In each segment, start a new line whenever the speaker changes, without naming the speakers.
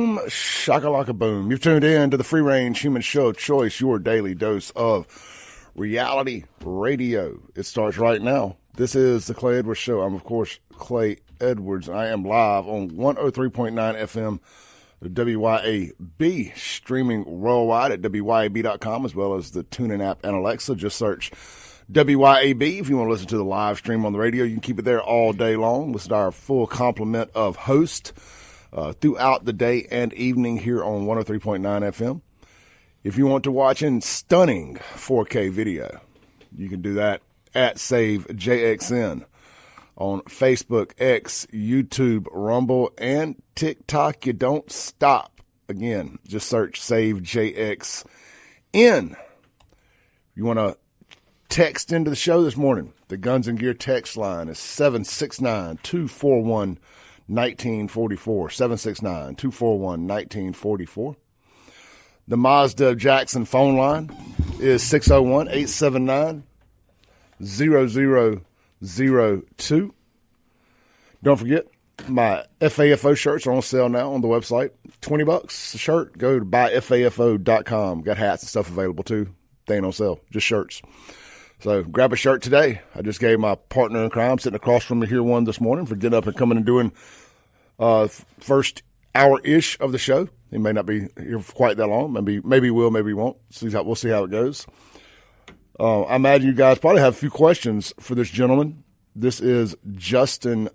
Boom, shakalaka boom. You've tuned in to the Free Range Human Show Choice, your daily dose of reality radio. It starts right now. This is the Clay Edwards Show. I'm, of course, Clay Edwards. I am live on 103.9 FM, the WYAB, streaming worldwide at WYAB.com, as well as the TuneIn app and Alexa. Just search WYAB. If you want to listen to the live stream on the radio, you can keep it there all day long. Listen to our full complement of hosts throughout the day and evening here on 103.9 FM. If you want to watch in stunning 4K video, you can do that at Save JXN on Facebook, X, YouTube, Rumble, and TikTok. You don't stop. Again, just search Save JXN. You want to text into the show this morning? The Guns and Gear text line is 769-241-1944. 769-241-1944. The Mazda of Jackson phone line is 601-879-0002. Don't forget, my FAFO shirts are on sale now on the website. $20 a shirt. Go to buyfafo.com. Got hats and stuff available too. They ain't on sale, just shirts. So grab a shirt today. I just gave my partner in crime sitting across from me here one this morning for getting up and coming and doing first hour-ish of the show. He may not be here for quite that long. Maybe he will, maybe he won't. We'll see how it goes. I imagine you guys probably have a few questions for this gentleman. This is Justin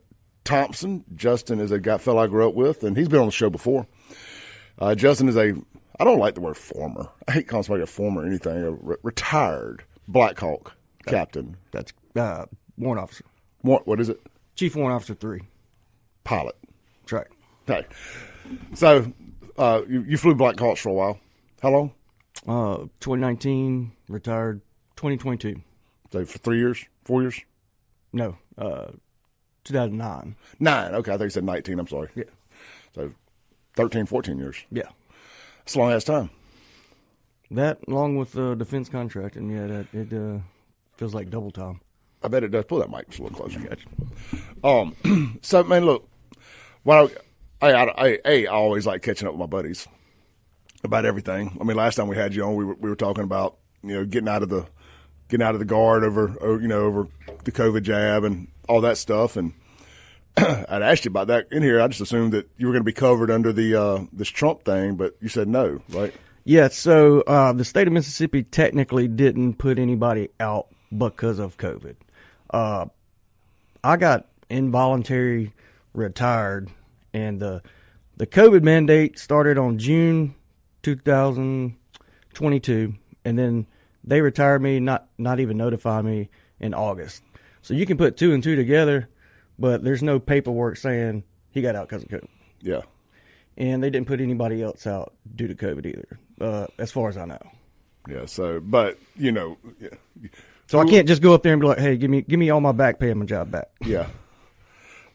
Thompson. Justin is a fellow I grew up with, and he's been on the show before. Justin is I don't like the word former. I hate calling somebody a former anything. A retired Blackhawk captain.
That's warrant officer.
What is it?
Chief Warrant Officer 3.
Pilot.
That's right.
Okay. So you flew Blackhawks for a while. How long?
2019, retired 2022.
So for 3 years? 4 years?
No, 2009.
9. Okay, I think you said 19. I'm sorry.
Yeah.
So 13, 14 years.
Yeah.
That's a long ass time.
That, along with defense contracting, it feels like double time.
I bet it does. Pull that mic just a little closer.
Gotcha.
So, man, look, I always like catching up with my buddies about everything. I mean, last time we had you on, we were talking about, getting out of the guard over the COVID jab and all that stuff. And I'd asked you about that in here. I just assumed that you were going to be covered under the this Trump thing, but you said no, right?
Yeah, so the state of Mississippi technically didn't put anybody out because of COVID. I got involuntary retired, and the COVID mandate started on June 2022, and then they retired me, not even notify me, in August. So you can put 2 and 2 together, but there's no paperwork saying he got out because of COVID.
Yeah.
And they didn't put anybody else out due to COVID either, as far as I know.
Yeah. So, but yeah.
So I can't just go up there and be like, "Hey, give me all my back pay and my job back."
Yeah.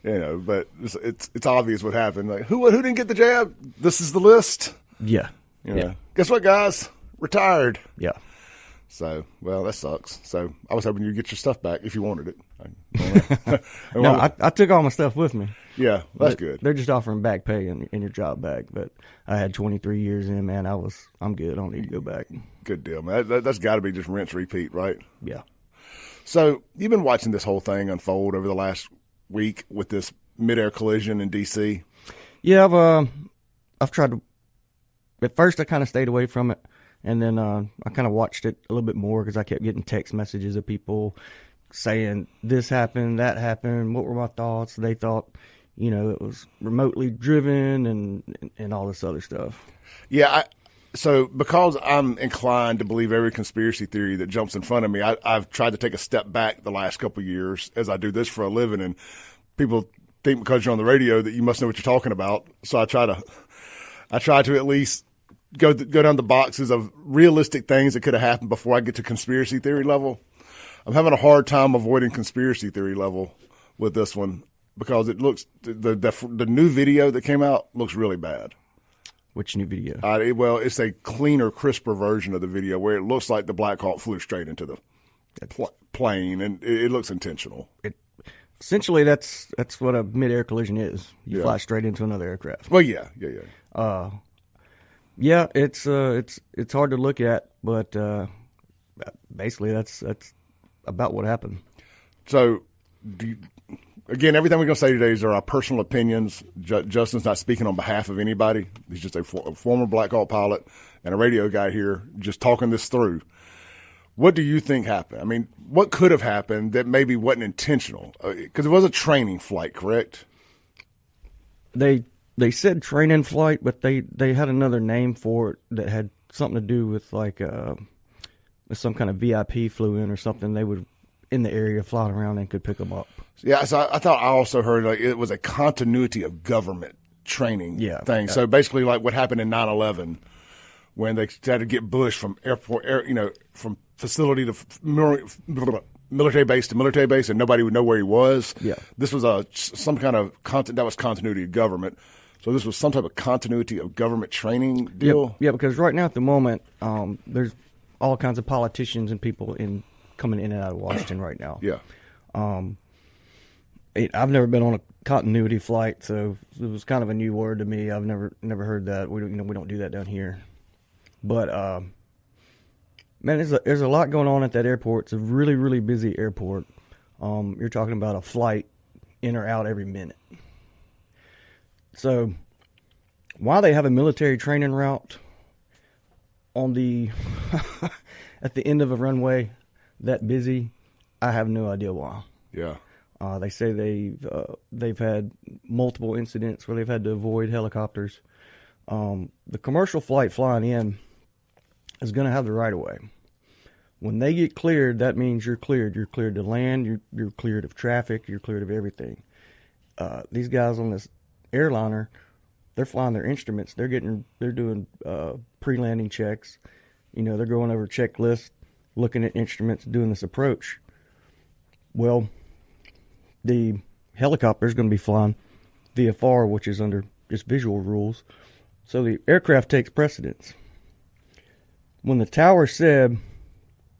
But it's obvious what happened. Like, who didn't get the jab? This is the list.
Yeah.
Yeah. Guess what, guys? Retired.
Yeah.
So, well, that sucks. So I was hoping you'd get your stuff back if you wanted it.
No, I took all my stuff with me.
Yeah, that's good.
They're just offering back pay and your job back. But I had 23 years in, man. I'm good. I don't need to go back. Good
deal, man. That's got to be just rinse, repeat, right?
Yeah.
So you've been watching this whole thing unfold over the last week with this midair collision in D.C.
Yeah, I've tried to. At first, I kind of stayed away from it, and then I kind of watched it a little bit more because I kept getting text messages of people saying this happened, that happened. What were my thoughts? They thought, it was remotely driven and all this other stuff.
Yeah. So because I'm inclined to believe every conspiracy theory that jumps in front of me, I've tried to take a step back the last couple of years as I do this for a living. And people think because you're on the radio that you must know what you're talking about. So I try to at least go down the boxes of realistic things that could have happened before I get to conspiracy theory level. I'm having a hard time avoiding conspiracy theory level with this one because it looks the new video that came out looks really bad.
Which new video?
It's a cleaner, crisper version of the video where it looks like the Blackhawk flew straight into the plane, and it looks intentional.
essentially that's what a mid-air collision is. You
Yeah.
fly straight into another aircraft.
Well, yeah.
Yeah, it's hard to look at, but basically that's about what happened.
So, again, everything we're going to say today is our personal opinions. Justin's not speaking on behalf of anybody. He's just a former Black Hawk pilot and a radio guy here just talking this through. What do you think happened? I mean, what could have happened that maybe wasn't intentional? Because it was a training flight, correct?
They said training flight, but they had another name for it that had something to do with like some kind of VIP flew in or something. They would in the area flying around and could pick them up.
Yeah, so I thought I also heard like it was a continuity of government training thing. So basically, like what happened in 9/11 when they had to get Bush from from facility to military base to military base, and nobody would know where he was.
Yeah,
this was some kind of that was continuity of government. So this was some type of continuity of government training deal.
Yeah, because right now at the moment, there's all kinds of politicians and people coming in and out of Washington right now.
Yeah.
I've never been on a continuity flight, so it was kind of a new word to me. I've never heard that. We don't do that down here. But man, there's a lot going on at that airport. It's a really, really busy airport. You're talking about a flight in or out every minute. So why they have a military training route on the at the end of a runway that busy, I have no idea why.
Yeah.
They say they've had multiple incidents where they've had to avoid helicopters. The commercial flight flying in is going to have the right of way. When they get cleared, that means you're cleared. You're cleared to land. You're cleared of traffic. You're cleared of everything. These guys on this airliner, they're flying their instruments. They're doing pre-landing checks. They're going over checklists, looking at instruments, doing this approach. Well, the helicopter is going to be flying VFR, which is under just visual rules. So the aircraft takes precedence. When the tower said,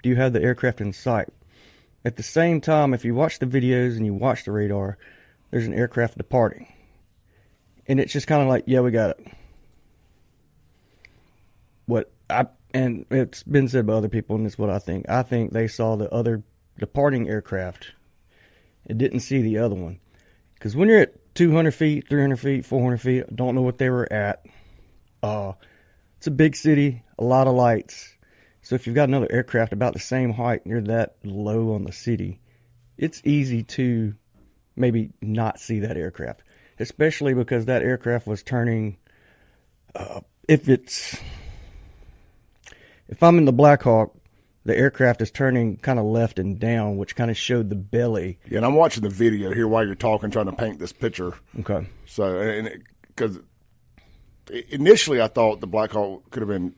do you have the aircraft in sight? At the same time, if you watch the videos and you watch the radar, there's an aircraft departing. And it's just kind of like, yeah, we got it. And it's been said by other people, and it's what I think. I think they saw the other departing aircraft and didn't see the other one. Because when you're at 200 feet, 300 feet, 400 feet, I don't know what they were at. It's a big city, a lot of lights. So if you've got another aircraft about the same height and you're that low on the city, it's easy to maybe not see that aircraft. Especially because that aircraft was turning, if I'm in the Blackhawk, the aircraft is turning kind of left and down, which kind of showed the belly.
Yeah, and I'm watching the video here while you're talking, trying to paint this picture.
Okay.
So, because initially I thought the Blackhawk could have been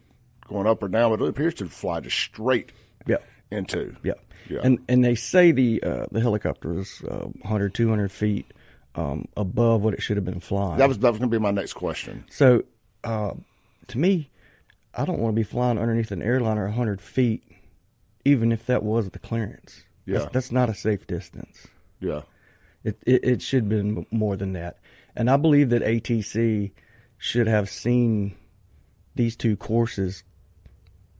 going up or down, but it appears to fly just straight into.
Yeah.
Yeah.
And they say the helicopter is 100, 200 feet above what it should have been flying.
That was going to be my next question.
So, to me, I don't want to be flying underneath an airliner 100 feet, even if that was the clearance.
Yeah.
That's not a safe distance.
Yeah.
It should have been more than that. And I believe that ATC should have seen these two courses,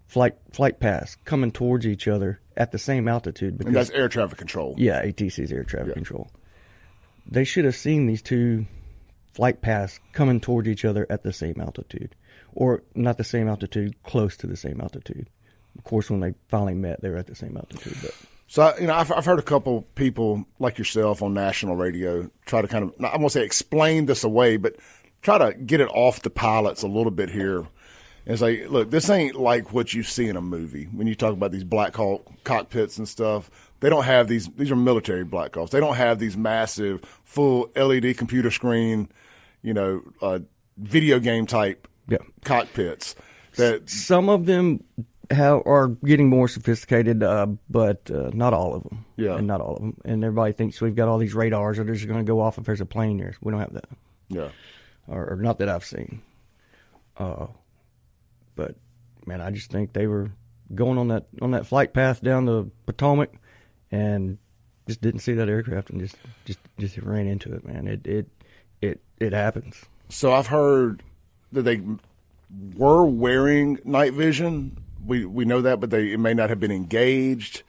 flight paths, coming towards each other at the same altitude.
And that's air traffic control.
Yeah, ATC's air traffic control. They should have seen these two flight paths coming towards each other at the same altitude. Or not the same altitude, close to the same altitude. Of course, when they finally met, they were at the same altitude. But.
So, I've heard a couple people like yourself on national radio try to kind of, I won't say explain this away, but try to get it off the pilots a little bit here. And say, look, this ain't like what you see in a movie. When you talk about these Black Hawk cockpits and stuff, they don't have these are military Black Hawks. They don't have these massive, full LED computer screen, video game type cockpits. That
some of them are getting more sophisticated, but not all of them.
Yeah.
And not all of them. And everybody thinks we've got all these radars that are just going to go off if there's a plane there. We don't have that.
Yeah.
Or not that I've seen. But man, I just think they were going on that flight path down the Potomac, and just didn't see that aircraft and just ran into it, man. It happens.
So I've heard that they were wearing night vision. We know that, but it may not have been engaged.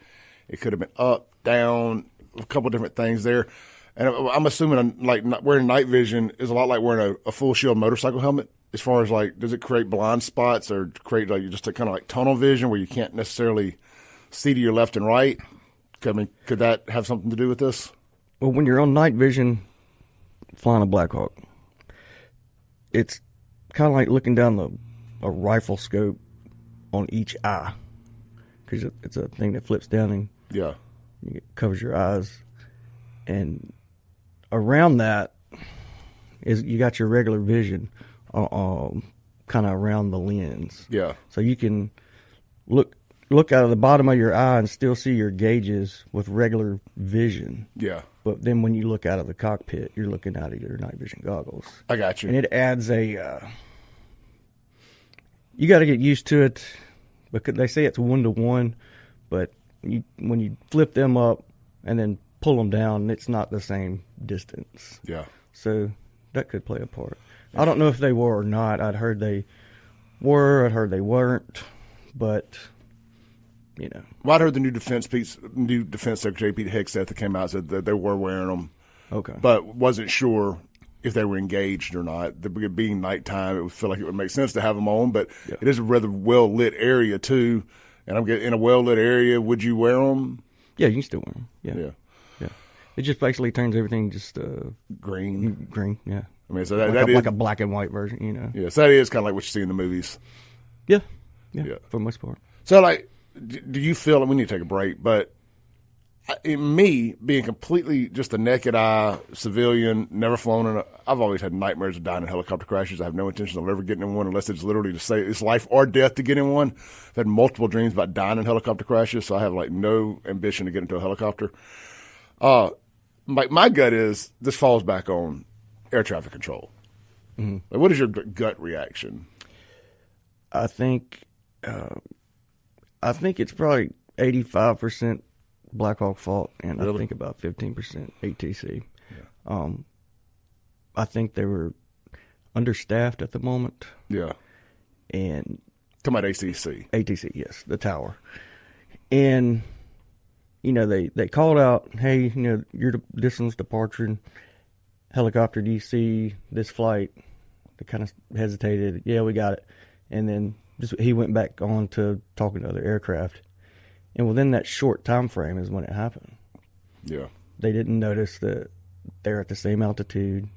It could have been up, down, a couple different things there. And I'm assuming like wearing night vision is a lot like wearing a full shield motorcycle helmet. As far as like, does it create blind spots or create like just a kind of like tunnel vision where you can't necessarily see to your left and right? I mean, could that have something to do with this?
Well, when you're on night vision flying a Blackhawk, it's kind of like looking down a rifle scope on each eye, because it's a thing that flips down and it covers your eyes. And around that is you got your regular vision kind of around the lens.
Yeah.
So you can look out of the bottom of your eye and still see your gauges with regular vision.
Yeah.
But then when you look out of the cockpit, you're looking out of your night vision goggles.
I got you.
And it adds you got to get used to it, because they say it's 1-to-1, but when you flip them up and then pull them down, it's not the same distance.
Yeah.
So that could play a part. I don't know if they were or not. I'd heard they were. I'd heard they weren't. But, you know.
Well, I'd heard the new Defense Secretary Pete Hegseth that came out said that they were wearing them.
Okay.
But wasn't sure if they were engaged or not. The being nighttime, it would feel like it would make sense to have them on. But it is a rather well-lit area, too. And I'm getting in a well-lit area. Would you wear them?
Yeah, you can still wear them. Yeah. It just basically turns everything just
green.
Green, yeah.
I mean, so
like a black and white version, you know.
Yeah, so that is kind of like what you see in the movies.
Yeah, for the most part.
So, like, do you feel, and we need to take a break, but me being completely just a naked eye civilian, never flown I've always had nightmares of dying in helicopter crashes. I have no intention of ever getting in one unless it's literally to say it's life or death to get in one. I've had multiple dreams about dying in helicopter crashes, so I have like no ambition to get into a helicopter. My gut is this falls back on air traffic control. Mm-hmm. Like, what is your gut reaction?
I think it's probably 85% Blackhawk fault, and really? I think about 15% ATC. Yeah. I think they were understaffed at the moment.
Yeah.
And
talking about ATC.
ATC, yes, the tower. And you know, they called out, hey, you know, your distance departure helicopter, do you see this flight? They kind of hesitated. Yeah, we got it. And then he went back on to talking to other aircraft. And within that short time frame is when it happened.
Yeah. They
didn't notice that they're at the same altitude.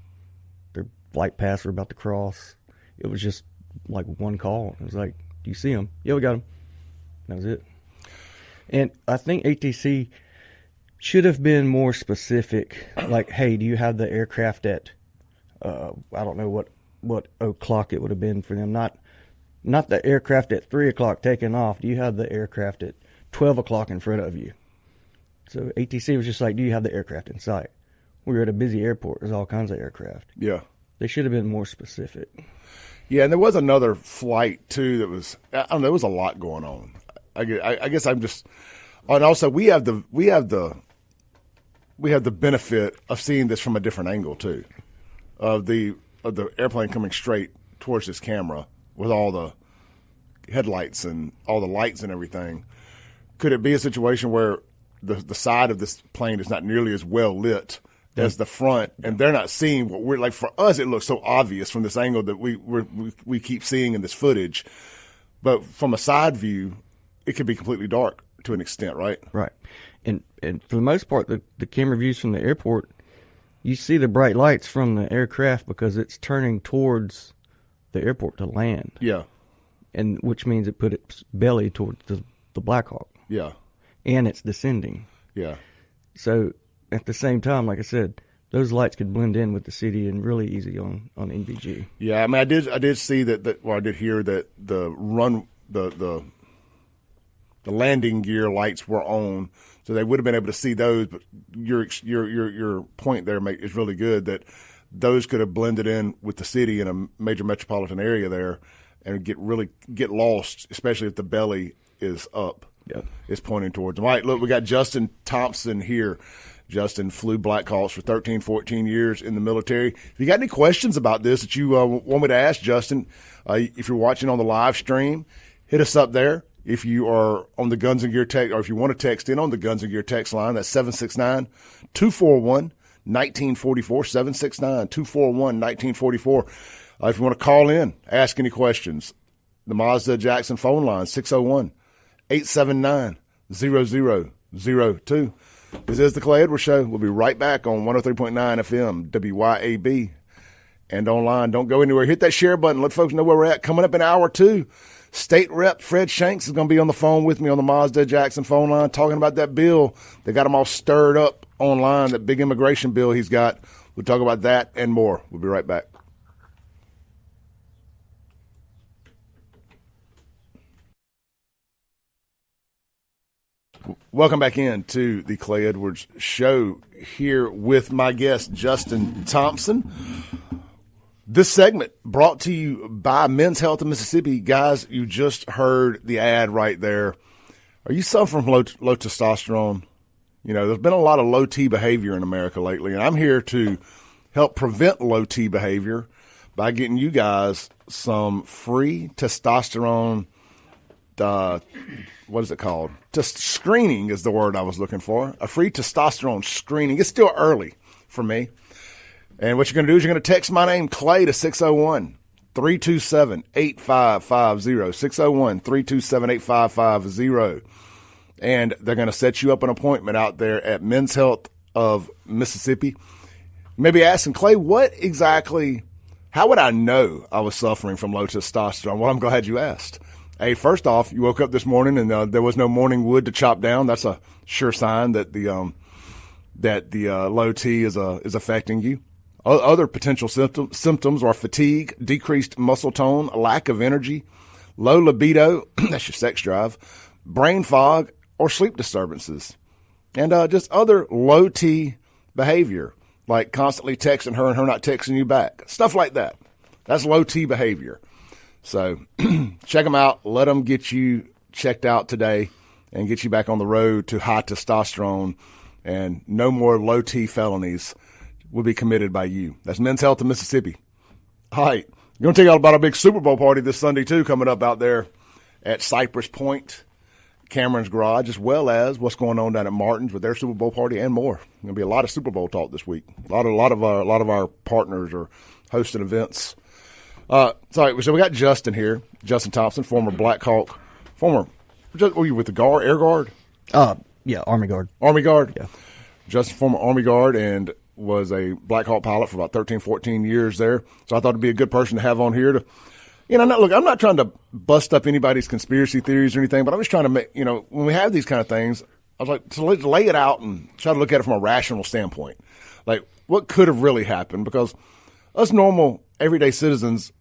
Their flight paths were about to cross. It was just like one call. It was like, do you see them? Yeah, we got them. That was it. And I think ATC should have been more specific. Like, hey, do you have the aircraft at, I don't know what o'clock it would have been for them. Not the aircraft at 3 o'clock taking off. Do you have the aircraft at 12 o'clock in front of you? So ATC was just like, do you have the aircraft in sight? We were at a busy airport. There's all kinds of aircraft.
Yeah.
They should have been more specific.
Yeah, and there was another flight, too, that was, I don't know, there was a lot going on. I guess I'm just, and also we have the benefit of seeing this from a different angle too, of the airplane coming straight towards this camera with all the headlights and all the lights and everything. Could it be a situation where the side of this plane is not nearly as well lit as the front, and they're not seeing what we're like? For us, it looks so obvious from this angle that we keep seeing in this footage, but from a side view, it could be completely dark to an extent, right?
Right. And for the most part, the camera views from the airport, you see the bright lights from the aircraft because it's turning towards the airport to land.
Yeah.
And which means it put its belly towards the Blackhawk.
Yeah.
And it's descending.
Yeah.
So at the same time, like I said, those lights could blend in with the city and really easy on NVG.
Yeah, I mean, I did see that I did hear that the landing gear lights were on, so they would have been able to see those. But your point there is really good, that those could have blended in with the city in a major metropolitan area there, and get lost, especially if the belly is up. is pointing towards them. All right, look, we got Justin Thompson here. Justin flew Blackhawks for 13, 14 years in the military. If you got any questions about this that you want me to ask Justin, if you're watching on the live stream, hit us up there. If you are on the Guns and Gear text, or if you want to text in on the Guns and Gear text line, that's 769-241-1944, 769-241-1944. If you want to call in, ask any questions, the Mazda Jackson phone line, 601-879-0002. This is the Clay Edwards Show. We'll be right back on 103.9 FM, WYAB, and online. Don't go anywhere. Hit that share button. Let folks know where we're at. Coming up in hour 2, State Rep Fred Shanks is going to be on the phone with me on the Mazda Jackson phone line talking about that bill that got them all stirred up online, that big immigration bill he's got. We'll talk about that and more. We'll be right back. Welcome back in to the Clay Edwards Show here with my guest, Justin Thompson. This segment brought to you by Men's Health of Mississippi. Guys, you just heard the ad right there. Are you suffering from low testosterone? You know, there's been a lot of low T behavior in America lately, and I'm here to help prevent low T behavior by getting you guys some free testosterone what is it called? Just screening is the word I was looking for. A free testosterone screening. It's still early for me. And what you're going to do is you're going to text my name, Clay, to 601-327-8550, 601-327-8550. And they're going to set you up an appointment out there at Men's Health of Mississippi. Maybe asking, Clay, how would I know I was suffering from low testosterone? Well, I'm glad you asked. Hey, first off, you woke up this morning and there was no morning wood to chop down. That's a sure sign that the low T is affecting you. Other potential symptoms are fatigue, decreased muscle tone, lack of energy, low libido, that's your sex drive, brain fog, or sleep disturbances, and just other low T behavior, like constantly texting her and her not texting you back, stuff like that. That's low T behavior. So check them out. Let them get you checked out today and get you back on the road to high testosterone, and no more low T felonies will be committed by you. That's Men's Health of Mississippi. All right. You're going to tell you all about our big Super Bowl party this Sunday, too, coming up out there at Cypress Point, Cameron's Garage, as well as what's going on down at Martin's with their Super Bowl party and more. There's going to be a lot of Super Bowl talk this week. A lot of our partners are hosting events. So we got Justin here, Justin Thompson, former Blackhawk, were you with the Guard, Air Guard?
Yeah, Army Guard.
Army Guard?
Yeah.
Justin, former Army Guard, and was a Blackhawk pilot for about 13, 14 years there. So I thought it'd be a good person to have on here to, I'm not trying to bust up anybody's conspiracy theories or anything, but I'm just trying to make, when we have these kind of things, I was like, to lay it out and try to look at it from a rational standpoint. Like, what could have really happened? Because us normal, everyday citizens,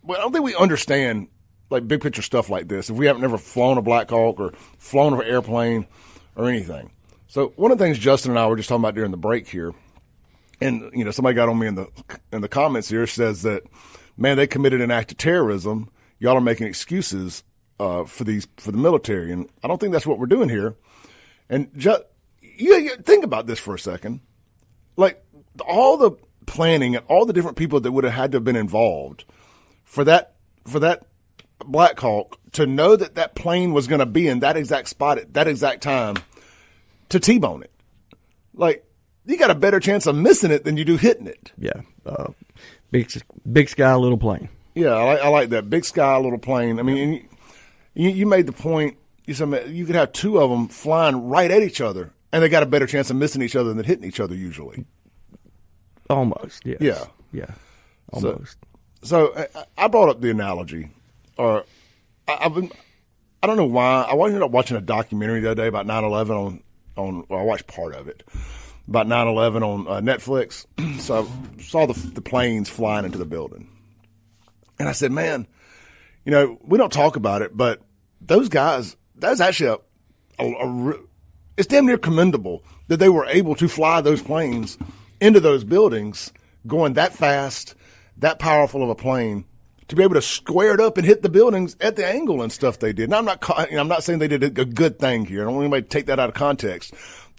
I don't think we understand like big picture stuff like this if we haven't never flown a Black Hawk or flown an airplane or anything. So one of the things Justin and I were just talking about during the break here, and somebody got on me in the comments here, says that, man, they committed an act of terrorism. Y'all are making excuses for the military, and I don't think that's what we're doing here. And you think about this for a second, like all the planning and all the different people that would have had to have been involved for that Black Hawk to know that plane was going to be in that exact spot at that exact time to T-bone it. Like, you got a better chance of missing it than you do hitting it.
Yeah. Big sky, little plane.
Yeah, I like that. Big sky, little plane. I mean, you made the point. You said you could have two of them flying right at each other, and they got a better chance of missing each other than hitting each other usually.
Almost, yes.
Yeah.
Yeah, almost.
So I brought up the analogy, or I don't know why. I ended up watching a documentary the other day about 9/11 on I watched part of it, about 9/11 on Netflix. So I saw the planes flying into the building. And I said, man, we don't talk about it, but those guys, that's actually it's damn near commendable that they were able to fly those planes into those buildings going that fast, that powerful of a plane to be able to square it up and hit the buildings at the angle and stuff they did. Now, I'm not saying they did a good thing here. I don't want anybody to take that out of context.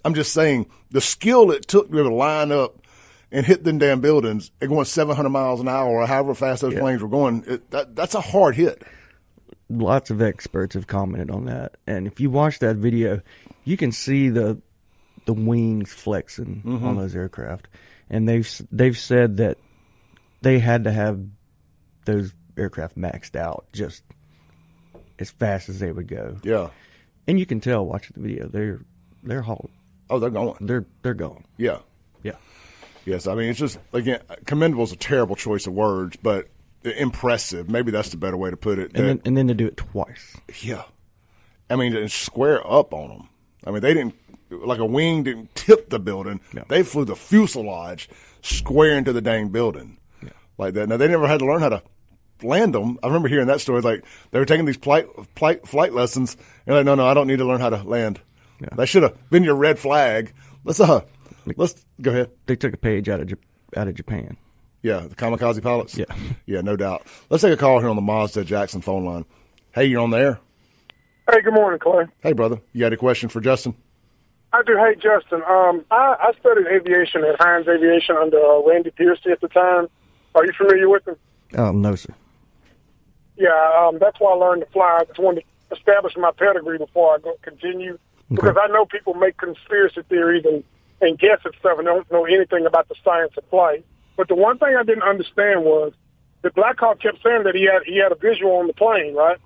I'm just saying the skill it took to be able to line up and hit them damn buildings at going 700 miles an hour or however fast those planes were going, that's a hard hit.
Lots of experts have commented on that. And if you watch that video, you can see the wings flexing on those aircraft. And they've said that they had to have those aircraft maxed out just as fast as they would go.
Yeah.
And you can tell watching the video, they're hauled.
Oh, they're going.
They're going.
Yeah.
Yeah.
Yes, I mean, it's just, again, commendable is a terrible choice of words, but impressive. Maybe that's the better way to put it.
And then to do it twice.
Yeah. I mean, to square up on them. I mean, they didn't, like a wing didn't tip the building. No. They flew the fuselage square into the dang building like that. Now, they never had to learn how to land them. I remember hearing that story. Like, they were taking these flight lessons, and like, no, I don't need to learn how to land. Yeah. That should have been your red flag. Let's go ahead.
They took a page out of Japan.
Yeah, the kamikaze pilots.
Yeah,
no doubt. Let's take a call here on the Mazda Jackson phone line. Hey, you're on the air.
Hey, good morning, Clay.
Hey, brother. You got a question for Justin?
I do. Hey, Justin. I studied aviation at Hinds Aviation under Randy Piercy at the time. Are you familiar with him?
No, sir.
Yeah, that's why I learned to fly. I just wanted to establish my pedigree before I continue. Because I know people make conspiracy theories and guess at stuff and don't know anything about the science of flight. But the one thing I didn't understand was that Blackhawk kept saying that he had a visual on the plane, right?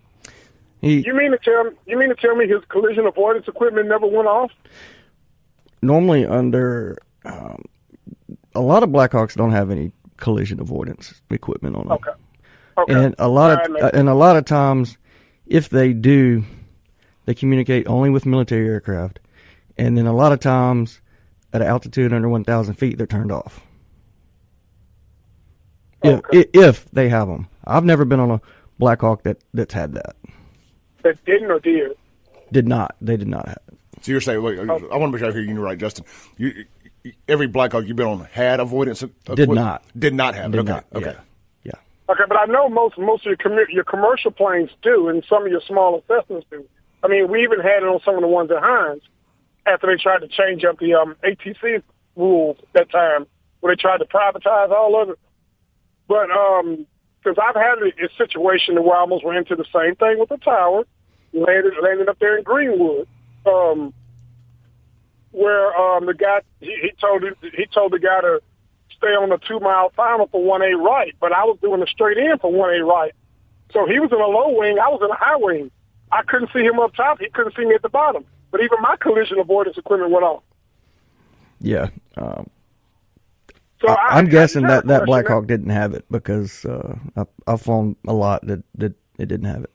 You mean to tell me his collision avoidance equipment never went off?
Normally, under a lot of Blackhawks don't have any collision avoidance equipment on them.
Okay.
And a lot of times, if they do, they communicate only with military aircraft, and then a lot of times, at an altitude under 1,000 feet, they're turned off.
Okay.
If they have them, I've never been on a Blackhawk that's had that.
That didn't or did?
Did not. They did not have it.
So you're saying, wait, I want to make sure I hear you right, Justin. Every Blackhawk you've been on had avoidance equipment?
Did not.
Did not have it.
Did not.
Okay.
Yeah.
Okay, but I know most of your commercial planes do, and some of your smaller Cessnas do. I mean, we even had it on some of the ones at Hinds after they tried to change up the ATC rules at that time, where they tried to privatize all of it. But because I've had a situation where I almost ran into the same thing with the tower, landed up there in Greenwood, where the guy he told the guy to stay on the 2-mile final for 1A right, but I was doing a straight in for 1A right. So he was in a low wing, I was in a high wing. I couldn't see him up top, he couldn't see me at the bottom. But even my collision avoidance equipment went off.
Yeah.
So
I'm guessing that Blackhawk didn't have it because I've flown a lot that it didn't have it.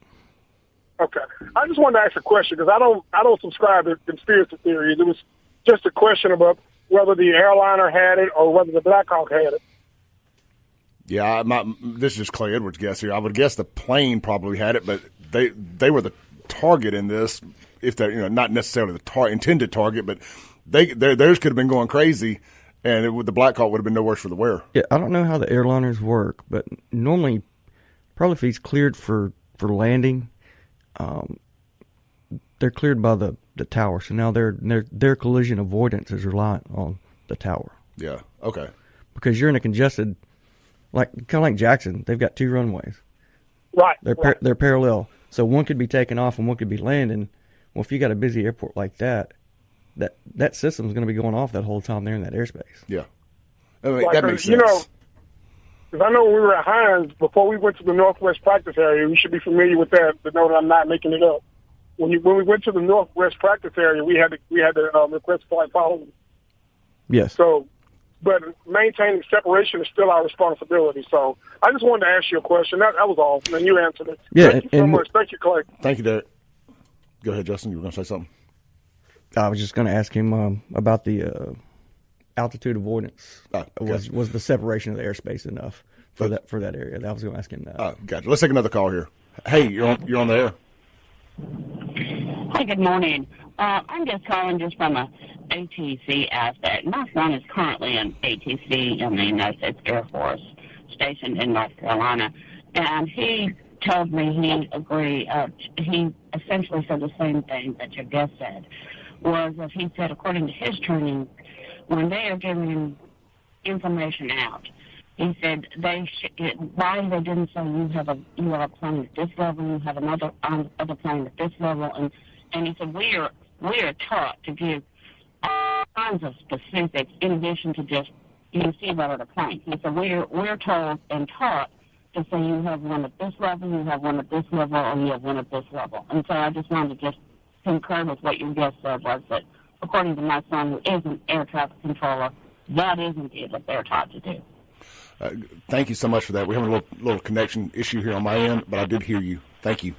Okay. I just wanted to ask a question because I don't subscribe to conspiracy theories. It was just a question about whether the airliner had it or whether the Blackhawk had it.
Yeah, this is just Clay Edwards' guess here. I would guess the plane probably had it, but they were the target in this. If they're not necessarily the intended target, but theirs could have been going crazy, and the Blackhawk would have been no worse for the wear.
Yeah, I don't know how the airliners work, but normally, probably if he's cleared for landing, they're cleared by the tower. So now their collision avoidance is reliant on the tower.
Yeah. Okay.
Because you're in a congested, kind of like Jackson, they've got 2 runways.
Right.
They're parallel, so one could be taking off and one could be landing. Well, if you got a busy airport like that system's going to be going off that whole time they're in that airspace.
Yeah. I mean, that makes sense.
Because I know when we were at Hinds, before we went to the Northwest practice area, we should be familiar with that, to know that I'm not making it up. When we went to the Northwest practice area, we had to request flight following.
Yes.
So, but maintaining separation is still our responsibility. So I just wanted to ask you a question. That was all, and you answered it.
Yeah,
Thank you so much. Thank you, Clay.
Thank you, Derek. Go ahead, Justin. You were going to say something?
I was just going to ask him about the altitude avoidance. Was the separation of the airspace enough for that area? I was going to ask him that.
Gotcha. Let's take another call here. Hey, you're on the air.
Hi, good morning. I'm just calling from a ATC aspect. My son is currently an ATC in the United States Air Force, stationed in North Carolina, And he told me he agreed. He essentially said the same thing that your guest said. Was that he said, according to his training, when they are giving information out, he said why they didn't say you are a plane at this level, you have another other plane at this level, and he said we are taught to give all kinds of specifics in addition to just you see about other planes. He said we're told and taught to say you have one at this level, you have one at this level, or you have one at this level. And so I just wanted to just concur with what your guest said, was that according to my son, who is an air traffic controller, that is indeed what they're taught to do.
Thank you so much for that. We're having a little connection issue here on my end, but I did hear you. Thank you.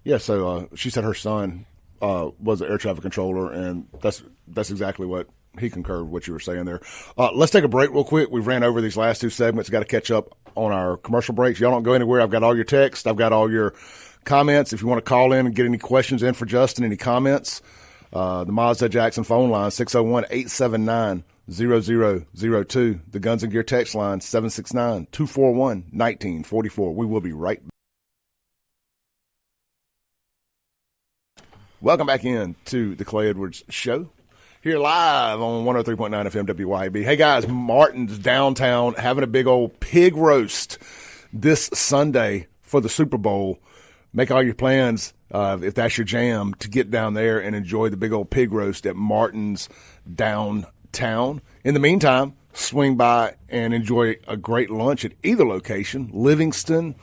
Yeah, so she said her son was an air traffic controller, and that's exactly what he concurred with what you were saying there. Let's take a break real quick. We've ran over these last two segments. Got to catch up on our commercial breaks. Y'all don't go anywhere. I've got all your texts. I've got all your comments. If you want to call in and get any questions in for Justin, any comments, the Mazda Jackson phone line, 601-879-0002. The Guns and Gear text line, 769-241-1944. We will be right back. Welcome back in to the Clay Edwards Show. Here live on 103.9 FM WYAB. Hey guys, Martin's downtown having a big old pig roast this Sunday for the Super Bowl. Make all your plans, if that's your jam, to get down there and enjoy the big old pig roast at Martin's downtown. In the meantime, swing by and enjoy a great lunch at either location, Livingston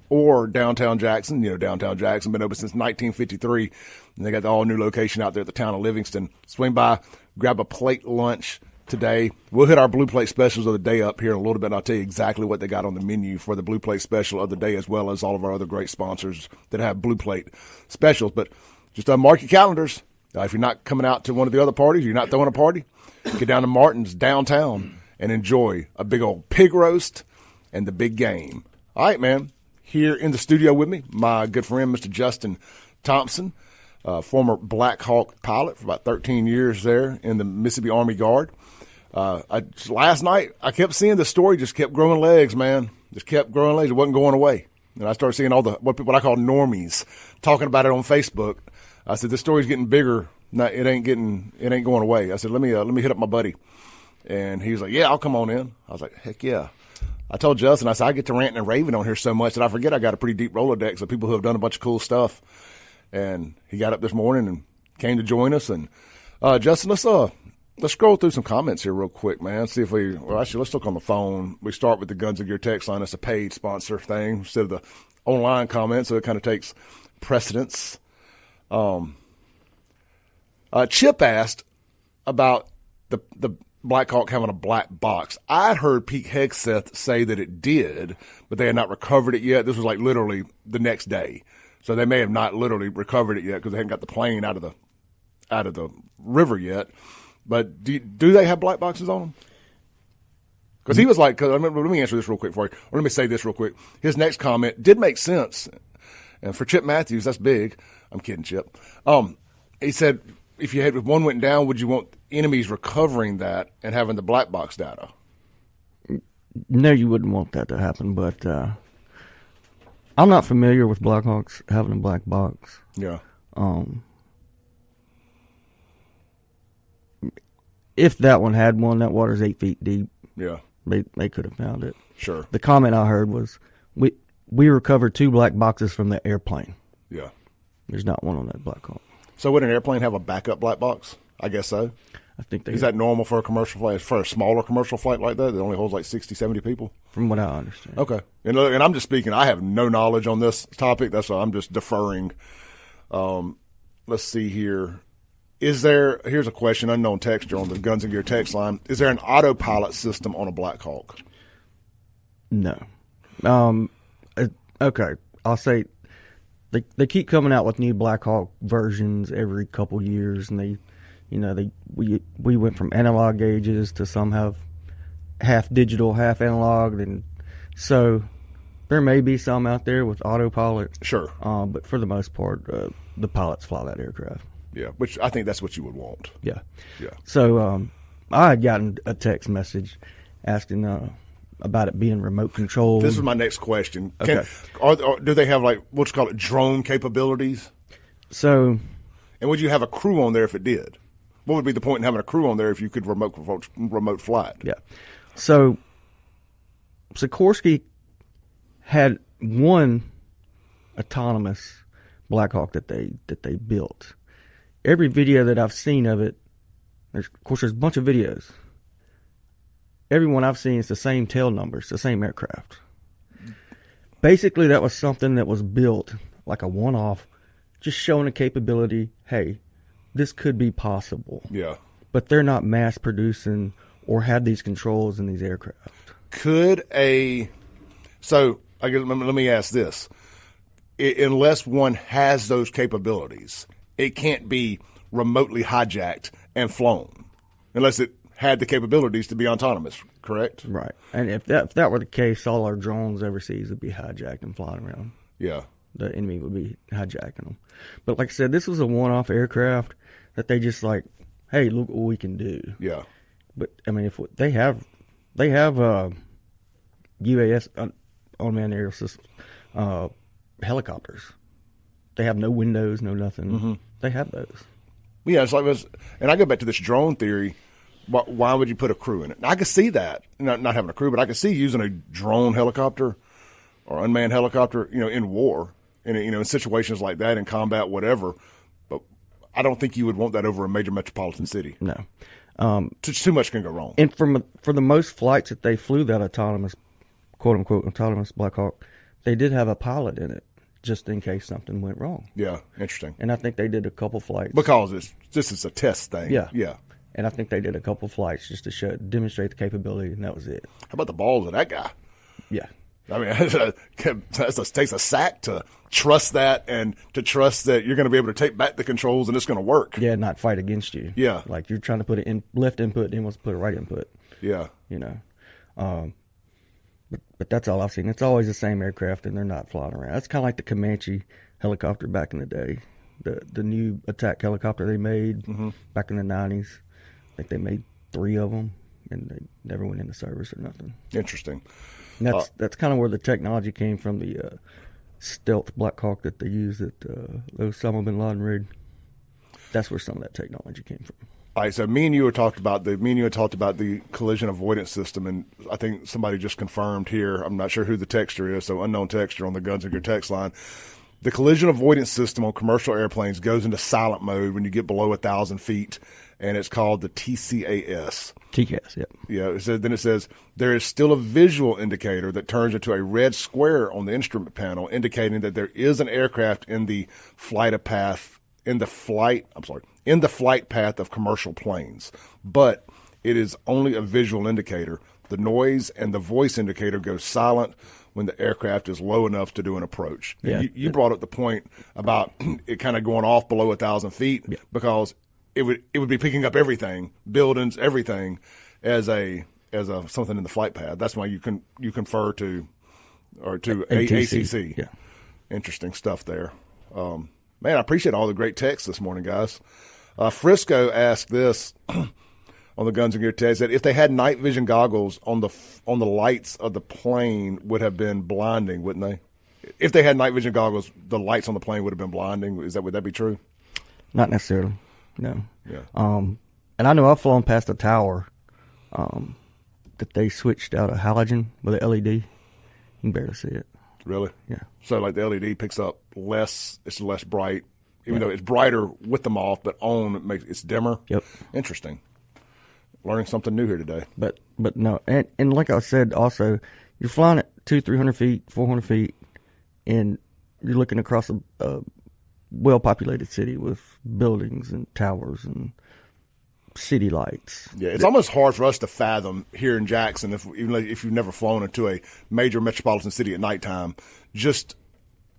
or downtown Jackson. You know, downtown Jackson been open since 1953, and they got the all-new location out there at the town of Livingston. Swing by, grab a plate lunch today. We'll hit our Blue Plate specials of the day up here in a little bit, and I'll tell you exactly what they got on the menu for the Blue Plate special of the day, as well as all of our other great sponsors that have Blue Plate specials. But just mark your calendars. If you're not coming out to one of the other parties, you're not throwing a party, get down to Martin's downtown and enjoy a big old pig roast and the big game. All right, man. Here in the studio with me, my good friend, Mr. Justin Thompson, former Blackhawk pilot for about 13 years there in the Mississippi Army Guard. Last night, I kept seeing the story just kept growing legs, man. Just kept growing legs. It wasn't going away. And I started seeing all the what I call normies talking about it on Facebook. I said, this story's getting bigger. No, it ain't going away. I said, let me hit up my buddy. And he was like, yeah, I'll come on in. I was like, heck yeah. I told Justin, I said, I get to ranting and raving on here so much that I forget I got a pretty deep Rolodex of people who have done a bunch of cool stuff. And he got up this morning and came to join us. And Justin, let's scroll through some comments here real quick, man. See if let's look on the phone. We start with the Guns and Gear text line. It's a paid sponsor thing instead of the online comment, so it kind of takes precedence. Chip asked about the Blackhawk having a black box. I'd heard Pete Hegseth say that it did, but they had not recovered it yet. This was like literally the next day. So they may have not literally recovered it yet because they hadn't got the plane out of the river yet. But do they have black boxes on them? Because he was like, let me answer this real quick for you. Or let me say this real quick. His next comment did make sense. And for Chip Matthews, that's big. I'm kidding, Chip. He said, if one went down, would you want enemies recovering that and having the black box data?
No, you wouldn't want that to happen, but I'm not familiar with Blackhawks having a black box.
Yeah.
If that one had one, that water's 8 feet deep.
Yeah.
They could have found it.
Sure.
The comment I heard was, we recovered 2 black boxes from the airplane.
Yeah.
There's not one on that Blackhawk.
So would an airplane have a backup black box? I guess so.
I think
Is that normal for a commercial flight? For a smaller commercial flight like that only holds like 60, 70 people?
From what I understand.
Okay. And I'm just speaking. I have no knowledge on this topic. That's why I'm just deferring. Let's see here. Here's a question, unknown texture on the Guns and Gear text line. Is there an autopilot system on a Blackhawk?
No. Okay. I'll say they keep coming out with new Blackhawk versions every couple years, and we went from analog gauges to some have half digital, half analog, and so there may be some out there with autopilot.
Sure.
But for the most part, the pilots fly that aircraft.
Yeah, which I think that's what you would want.
Yeah.
Yeah.
So I had gotten a text message asking about it being remote controlled.
This is my next question.
Okay.
Do they have like what's called drone capabilities?
So,
and would you have a crew on there if it did? What would be the point in having a crew on there if you could remote fly it?
yeah. So, Sikorsky had one autonomous Blackhawk that they built. Every video that I've seen of it, there's a bunch of videos. Every one I've seen is the same tail numbers, the same aircraft. Basically, that was something that was built like a one-off, just showing the capability, hey, this could be possible.
Yeah.
But they're not mass producing or have these controls in these aircraft.
So I guess, let me ask this. Unless one has those capabilities, it can't be remotely hijacked and flown unless it had the capabilities to be autonomous, correct?
Right. And if that were the case, all our drones overseas would be hijacked and flying around.
Yeah.
The enemy would be hijacking them. But like I said, this was a one-off aircraft that they just like, hey, look what we can do.
Yeah.
But I mean, if they have UAS, unmanned aerial systems, helicopters. They have no windows, no nothing.
Mm-hmm.
They have those.
Yeah, it's like and I go back to this drone theory. Why would you put a crew in it? Now, I could see that, not having a crew, but I could see using a drone helicopter or unmanned helicopter, in war, in situations like that, in combat, whatever. But I don't think you would want that over a major metropolitan city.
No.
Too much can go wrong.
And for the most flights that they flew that autonomous, quote unquote, autonomous Blackhawk, they did have a pilot in it just in case something went wrong.
Yeah, interesting.
And I think they did a couple flights
because this is a test thing.
Yeah,
yeah.
And I think they did a couple flights just to demonstrate the capability, and that was it.
How about the balls of that guy?
Yeah.
I mean, it takes a sack to trust that and to trust that you're going to be able to take back the controls and it's going to work.
Yeah, not fight against you.
Yeah.
Like you're trying to put it in left input and he wants to put a right input.
Yeah.
But that's all I've seen. It's always the same aircraft and they're not flying around. That's kind of like the Comanche helicopter back in the day. The new attack helicopter they made back in the 90s. I think they made 3 of them, and they never went into service or nothing.
Interesting.
And that's kind of where the technology came from, the stealth Blackhawk that they used at the Osama bin Laden raid. That's where some of that technology came from.
All right, so me and you had talked about the collision avoidance system, and I think somebody just confirmed here. I'm not sure who the texter is, so unknown texter on the Guns of Gear text line. The collision avoidance system on commercial airplanes goes into silent mode when you get below 1,000 feet, and it's called the TCAS.
TCAS, yep.
Yeah, it says there is still a visual indicator that turns into a red square on the instrument panel, indicating that there is an aircraft in the flight path of commercial planes. But it is only a visual indicator. The noise and the voice indicator goes silent when the aircraft is low enough to do an approach.
Yeah.
You brought up the point about it kind of going off below 1,000 feet because it would be picking up everything, buildings, everything, as a something in the flight path. That's why you confer to ACC.
Yeah.
Interesting stuff there. Man, I appreciate all the great texts this morning, guys. Frisco asked this on the Guns and Gear text that if they had night vision goggles on the lights of the plane would have been blinding, wouldn't they? If they had night vision goggles, the lights on the plane would have been blinding. Would that be true?
Not necessarily. No.
Yeah.
And I know I've flown past a tower that they switched out a halogen with an LED. You can barely see it.
Really?
Yeah.
So like the LED picks up less, it's less bright, even though it's brighter with them off, but on it's dimmer.
Yep.
Interesting. Learning something new here today.
But no, and like I said, also you're flying at 200-300 feet, 400 feet, and you're looking across a well-populated city with buildings and towers and city lights.
Yeah, it's almost hard for us to fathom here in Jackson, if you've never flown into a major metropolitan city at nighttime, just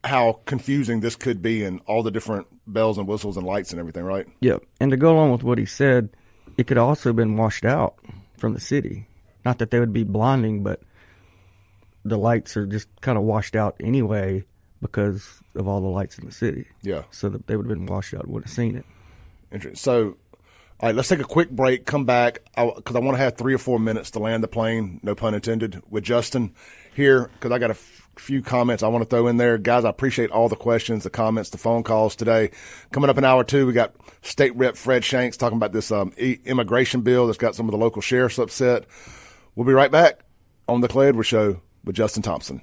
how confusing this could be and all the different bells and whistles and lights and everything, right?
Yeah, and to go along with what he said, it could also have been washed out from the city. Not that they would be blinding, but the lights are just kind of washed out anyway because of all the lights in the city.
Yeah.
So that they would have been washed out and would have seen it.
Interesting. So All right, let's take a quick break, come back, because I want to have 3 or 4 minutes to land the plane, no pun intended, with Justin here, because I got a few comments I want to throw in there. Guys, I appreciate all the questions, the comments, the phone calls today. Coming up in hour 2, we got State Rep Fred Shanks talking about this immigration bill that's got some of the local sheriffs upset. We'll be right back on the Clay Edwards Show with Justin Thompson.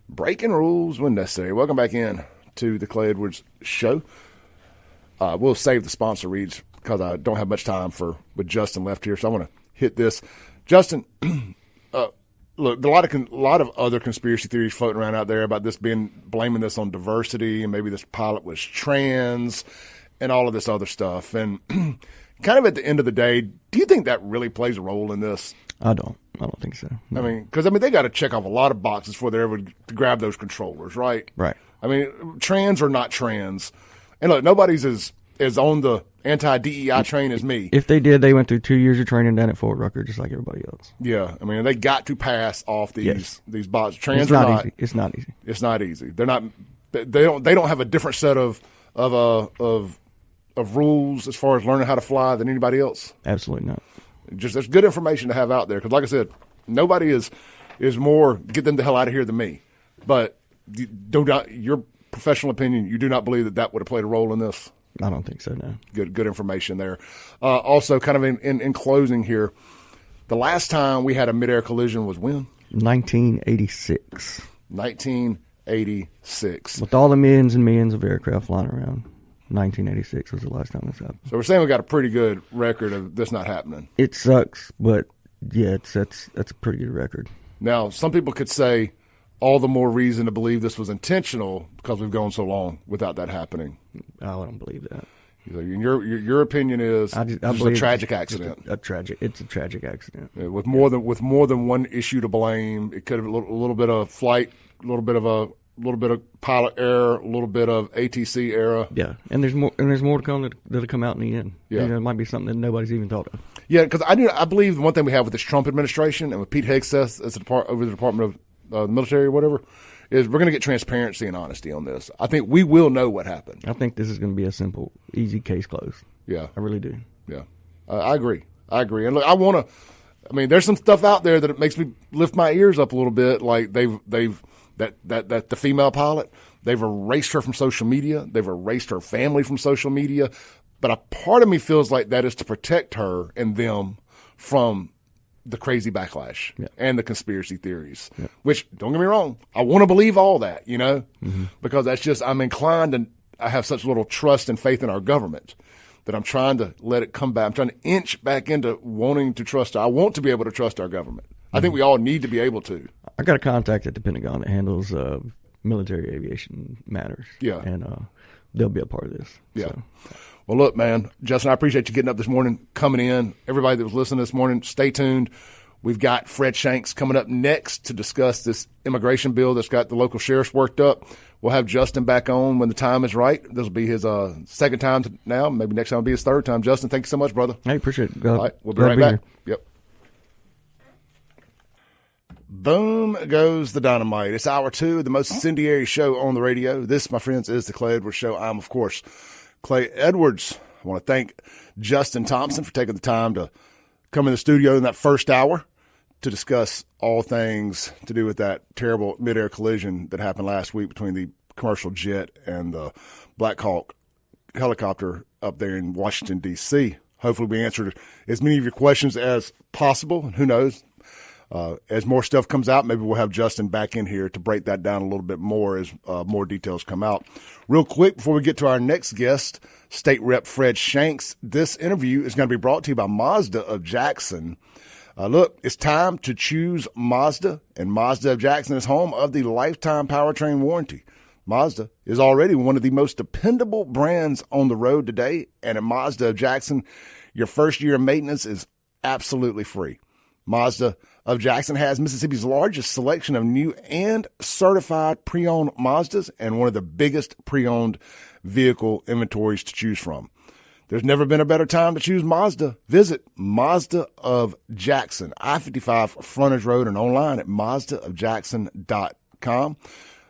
Breaking rules when necessary. Welcome back in to the Clay Edwards Show. We'll save the sponsor reads because I don't have much time with Justin left here, so I want to hit this. Justin, look, a lot of other conspiracy theories floating around out there about this blaming this on diversity and maybe this pilot was trans and all of this other stuff. And kind of at the end of the day, do you think that really plays a role in this?
I don't think so. No.
I mean, because they got to check off a lot of boxes before they're ever to grab those controllers, right?
Right.
I mean, trans or not trans, and look, nobody's as on the anti-DEI train as me.
If they did, they went through 2 years of training down at Fort Rucker, just like everybody else.
Yeah, I mean, they got to pass off these boxes. Trans
it's
or
not
not,
easy. It's not easy.
It's not easy. They're not. They don't have a different set of rules as far as learning how to fly than anybody else.
Absolutely not.
Just there's good information to have out there because, like I said, nobody is more get them the hell out of here than me. But your professional opinion, you do not believe that would have played a role in this.
I don't think so. No.
Good information there. Also, kind of in closing here, the last time we had a midair collision was when?
1986.
1986.
With all the millions and millions of aircraft flying around. 1986 was the last time this happened.
So we're saying we got a pretty good record of this not happening.
It sucks, but yeah, that's a pretty good record.
Now, some people could say all the more reason to believe this was intentional because we've gone so long without that happening.
I don't believe that.
And your opinion is it's a tragic accident.
It's a tragic accident.
Yeah, with more than one issue to blame. It could have a little bit of flight, a little bit of pilot error, a little bit of ATC error.
Yeah, and there's more to come that'll come out in the end.
Yeah,
it might be something that nobody's even thought of.
Yeah, because I believe the one thing we have with this Trump administration and with Pete Hegseth as over the Department of the Military or whatever is we're going to get transparency and honesty on this. I think we will know what happened.
I think this is going to be a simple, easy case closed.
Yeah, I
really do.
Yeah, I agree. And look, I mean, there's some stuff out there that it makes me lift my ears up a little bit. Like that the female pilot, they've erased her from social media. They've erased her family from social media. But a part of me feels like that is to protect her and them from the crazy backlash and the conspiracy theories, which, don't get me wrong, I want to believe all that, because that's just, I'm inclined and I have such little trust and faith in our government that I'm trying to let it come back. I'm trying to inch back into wanting to trust. I want to be able to trust our government. I think we all need to be able to.
I got a contact at the Pentagon that handles military aviation matters.
Yeah.
And they'll be a part of this.
Yeah.
So.
Well, look, man, Justin, I appreciate you getting up this morning, coming in. Everybody that was listening this morning, stay tuned. We've got Fred Shanks coming up next to discuss this immigration bill that's got the local sheriffs worked up. We'll have Justin back on when the time is right. This will be his second time now. Maybe next time will be his third time. Justin, thank you so much, brother.
I appreciate it.
All right, we'll be right back. Yep. Boom goes the dynamite. It's hour 2, the most incendiary show on the radio. This, my friends, is the Clay Edwards Show. I'm, of course, Clay Edwards. I want to thank Justin Thompson for taking the time to come in the studio in that first hour to discuss all things to do with that terrible midair collision that happened last week between the commercial jet and the Blackhawk helicopter up there in Washington, D.C. Hopefully we answered as many of your questions as possible. And who knows, as more stuff comes out, maybe we'll have Justin back in here to break that down a little bit more as more details come out. Real quick, before we get to our next guest, State Rep Fred Shanks, this interview is going to be brought to you by Mazda of Jackson. Look, it's time to choose Mazda, and Mazda of Jackson is home of the lifetime powertrain warranty. Mazda is already one of the most dependable brands on the road today, and at Mazda of Jackson, your first year of maintenance is absolutely free. Mazda of Jackson has Mississippi's largest selection of new and certified pre-owned Mazdas and one of the biggest pre-owned vehicle inventories to choose from. There's never been a better time to choose Mazda. Visit Mazda of Jackson, I-55 Frontage Road, and online at mazdaofjackson.com.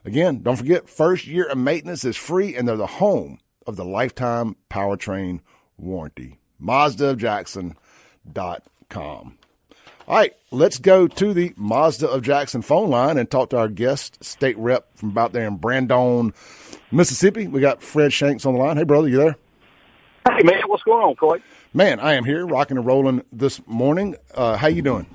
Again, don't forget, first year of maintenance is free, and they're the home of the lifetime powertrain warranty. MazdaofJackson.com. All right, let's go to the Mazda of Jackson phone line and talk to our guest, state rep from about there in Brandon, Mississippi. We got Fred Shanks on the line. Hey, brother, you there?
Hey, man, what's going on, Clay?
Man, I am here, rocking and rolling this morning. How you doing?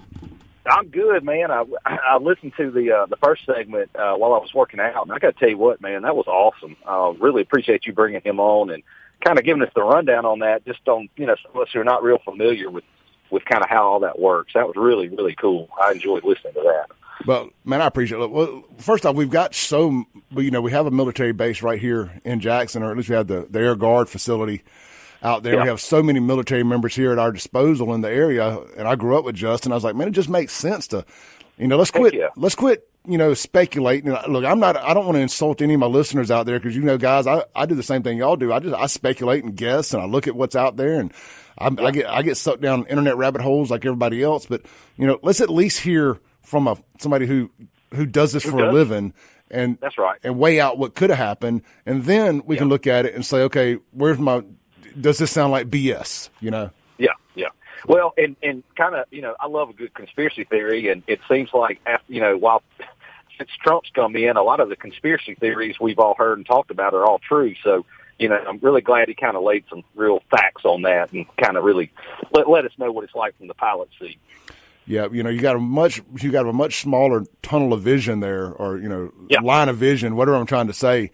I'm good, man. I listened to the first segment while I was working out, and I got to tell you what, man, that was awesome. Really appreciate you bringing him on and kind of giving us the rundown on that, just on, some of us who are not real familiar with kind of how all that works. That was really, really cool. I enjoyed listening to that.
Well, man, I appreciate it. Well, first off, we've got we have a military base right here in Jackson, or at least we have the Air Guard facility out there. Yeah. We have so many military members here at our disposal in the area, and I grew up with Justin. I was like, man, it just makes sense to, let's quit, speculating. Look, I don't want to insult any of my listeners out there because, guys, I do the same thing y'all do. I speculate and guess, and I look at what's out there, and I get sucked down internet rabbit holes like everybody else. But, let's at least hear from somebody who does this for a living. And
that's right.
And weigh out what could have happened. And then we can look at it and say, okay, does this sound like BS,
Yeah. Well, and kind of, I love a good conspiracy theory, and it seems like, since Trump's come in, a lot of the conspiracy theories we've all heard and talked about are all true. So, I'm really glad he kind of laid some real facts on that and kind of really let us know what it's like from the pilot seat.
Yeah, you got a much smaller tunnel of vision there, or line of vision, whatever I'm trying to say.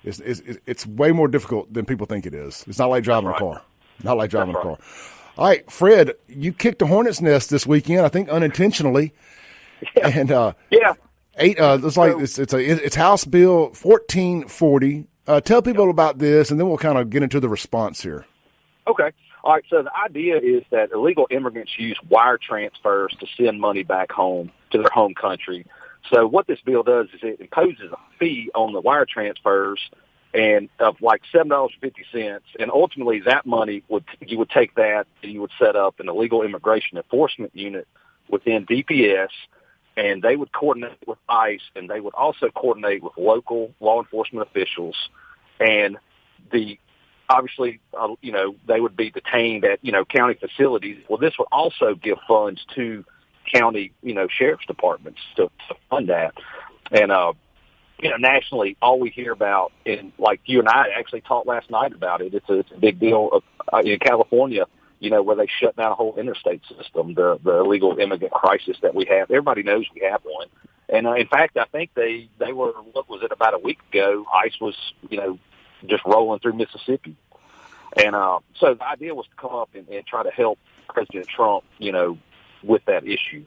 It's way more difficult than people think it is. It's not like driving a car. Not like driving a car. All right, Fred, you kicked a hornet's nest this weekend, I think unintentionally.
Yeah.
And it's House Bill 1440. Tell people about this, and then we'll kind of get into the response here.
Okay. All right, so the idea is that illegal immigrants use wire transfers to send money back home to their home country. So what this bill does is it imposes a fee on the wire transfers and of like $7.50, and ultimately that money you would take that and you would set up an illegal immigration enforcement unit within DPS, and they would coordinate with ICE, and they would also coordinate with local law enforcement officials, and obviously, they would be detained at, county facilities. Well, this would also give funds to county, sheriff's departments to fund that. And, nationally, all we hear about, and like you and I actually talked last night about it, it's a big deal in California, where they shut down a whole interstate system, the illegal immigrant crisis that we have. Everybody knows we have one. And, in fact, I think they were, what was it, about a week ago, ICE was, just rolling through Mississippi. And so the idea was to come up and try to help President Trump, with that issue.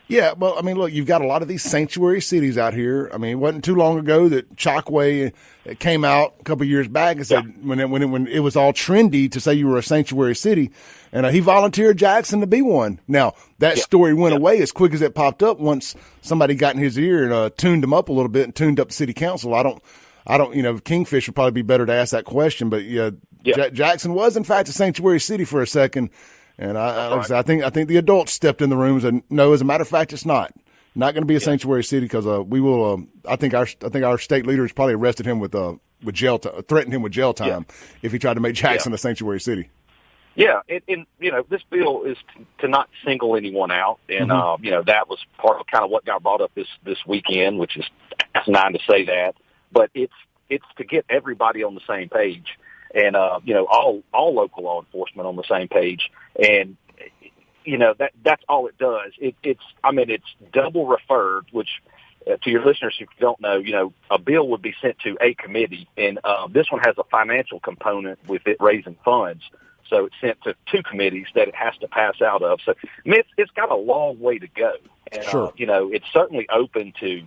Yeah, well, look, you've got a lot of these sanctuary cities out here. It wasn't too long ago that Chockway came out a couple of years back and said when it was all trendy to say you were a sanctuary city, and he volunteered Jackson to be one. Now, that story went away as quick as it popped up once somebody got in his ear and tuned him up a little bit and tuned up the city council. I don't, Kingfish would probably be better to ask that question, but Jackson was in fact a sanctuary city for a second. And I think the adults stepped in the rooms and no, as a matter of fact, it's not going to be a sanctuary city because we will. I think our state leaders probably arrested him with jail, threatened him with jail time if he tried to make Jackson a sanctuary city.
Yeah, and this bill is to not single anyone out, and that was part of kind of what got brought up this weekend, which is asinine to say that, but it's to get everybody on the same page. And, all local law enforcement on the same page. And, that's all it does. It's double referred, which to your listeners, if you don't know, a bill would be sent to a committee, and this one has a financial component with it raising funds. So it's sent to two committees that it has to pass out of. So it's got a long way to go. And,
sure.
It's certainly open to,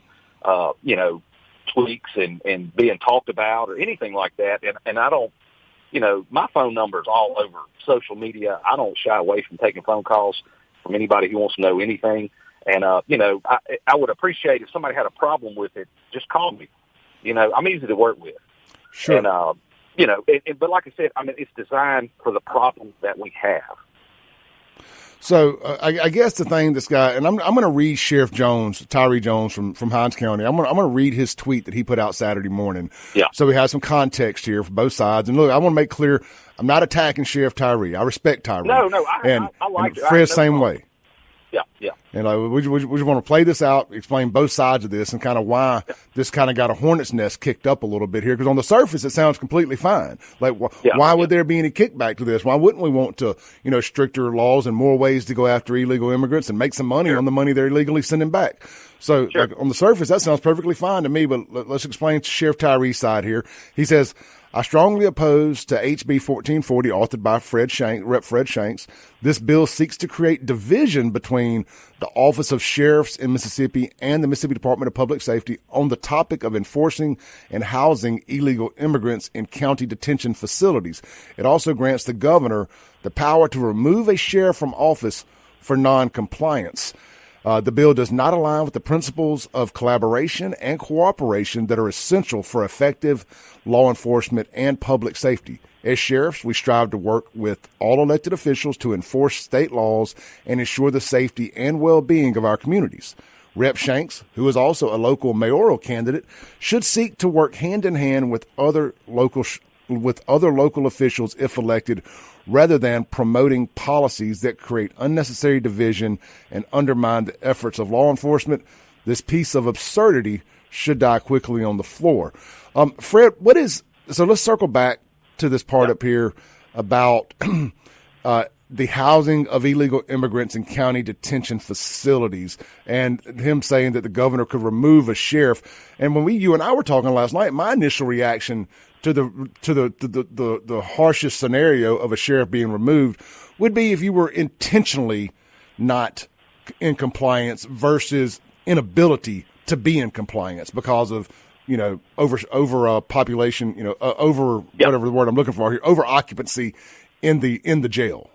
tweaks and being talked about or anything like that. And I don't, my phone number is all over social media. I don't shy away from taking phone calls from anybody who wants to know anything. And, I would appreciate if somebody had a problem with it, just call me. I'm easy to work with.
Sure.
And, but like I said, it's designed for the problems that we have.
So I guess the thing this guy, and I'm going to read Sheriff Jones, Tyree Jones from Hinds County. I'm going to read his tweet that he put out Saturday morning.
Yeah.
So we have some context here for both sides. And look, I want to make clear, I'm not attacking Sheriff Tyree. I respect Tyree.
No, I like
and Fred's same way.
Yeah.
And we just want to play this out, explain both sides of this, and kind of why this kind of got a hornet's nest kicked up a little bit here. Because on the surface, it sounds completely fine. Like, why would there be any kickback to this? Why wouldn't we want to, stricter laws and more ways to go after illegal immigrants and make some money on the money they're illegally sending back? So, like, on the surface, that sounds perfectly fine to me. But let's explain Sheriff Tyree's side here. He says, I strongly oppose to HB 1440, authored by Rep. Fred Shanks. This bill seeks to create division between the Office of Sheriffs in Mississippi and the Mississippi Department of Public Safety on the topic of enforcing and housing illegal immigrants in county detention facilities. It also grants the governor the power to remove a sheriff from office for noncompliance. The bill does not align with the principles of collaboration and cooperation that are essential for effective law enforcement and public safety. As sheriffs, we strive to work with all elected officials to enforce state laws and ensure the safety and well-being of our communities. Rep. Shanks, who is also a local mayoral candidate, should seek to work hand in hand with other local officials if elected, rather than promoting policies that create unnecessary division and undermine the efforts of law enforcement. This piece of absurdity should die quickly on the floor. Fred, so let's circle back to this part up here about the housing of illegal immigrants in county detention facilities, and him saying that the governor could remove a sheriff. And when you and I were talking last night, my initial reaction to the harshest scenario of a sheriff being removed would be if you were intentionally not in compliance versus inability to be in compliance because of over population, whatever the word I'm looking for here, over occupancy in the jail.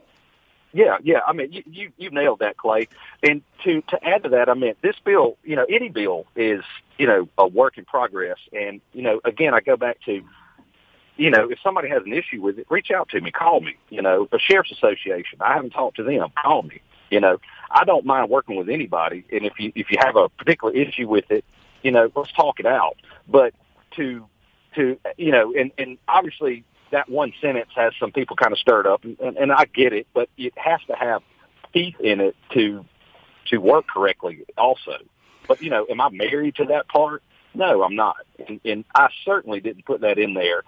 Yeah. I mean, you nailed that, Clay. And to add to that, I mean, this bill, any bill is, a work in progress. And, again, I go back to, if somebody has an issue with it, reach out to me, call me, the Sheriff's Association. I haven't talked to them. Call me. I don't mind working with anybody. And if you have a particular issue with it, let's talk it out. But and obviously that one sentence has some people kind of stirred up, and I get it, but it has to have teeth in it to work correctly also. But, am I married to that part? No, I'm not. And I certainly didn't put that in there,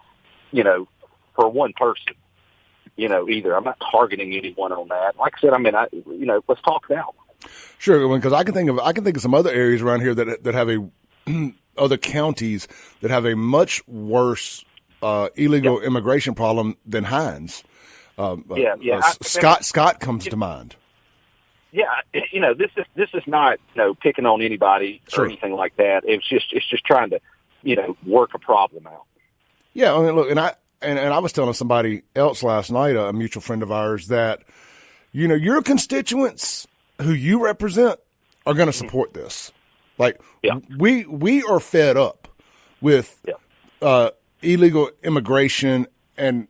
for one person, either. I'm not targeting anyone on that. Like I said, I mean, let's talk it out.
Sure, because I can think of some other areas around here that have other counties that have a much worse illegal immigration problem than Hinds. Scott comes to mind.
Yeah, this is not picking on anybody or anything like that. It's just trying to work a problem out.
Yeah, I mean, look, and I was telling somebody else last night, a mutual friend of ours, that your constituents who you represent are going to support this. Like we are fed up with illegal immigration and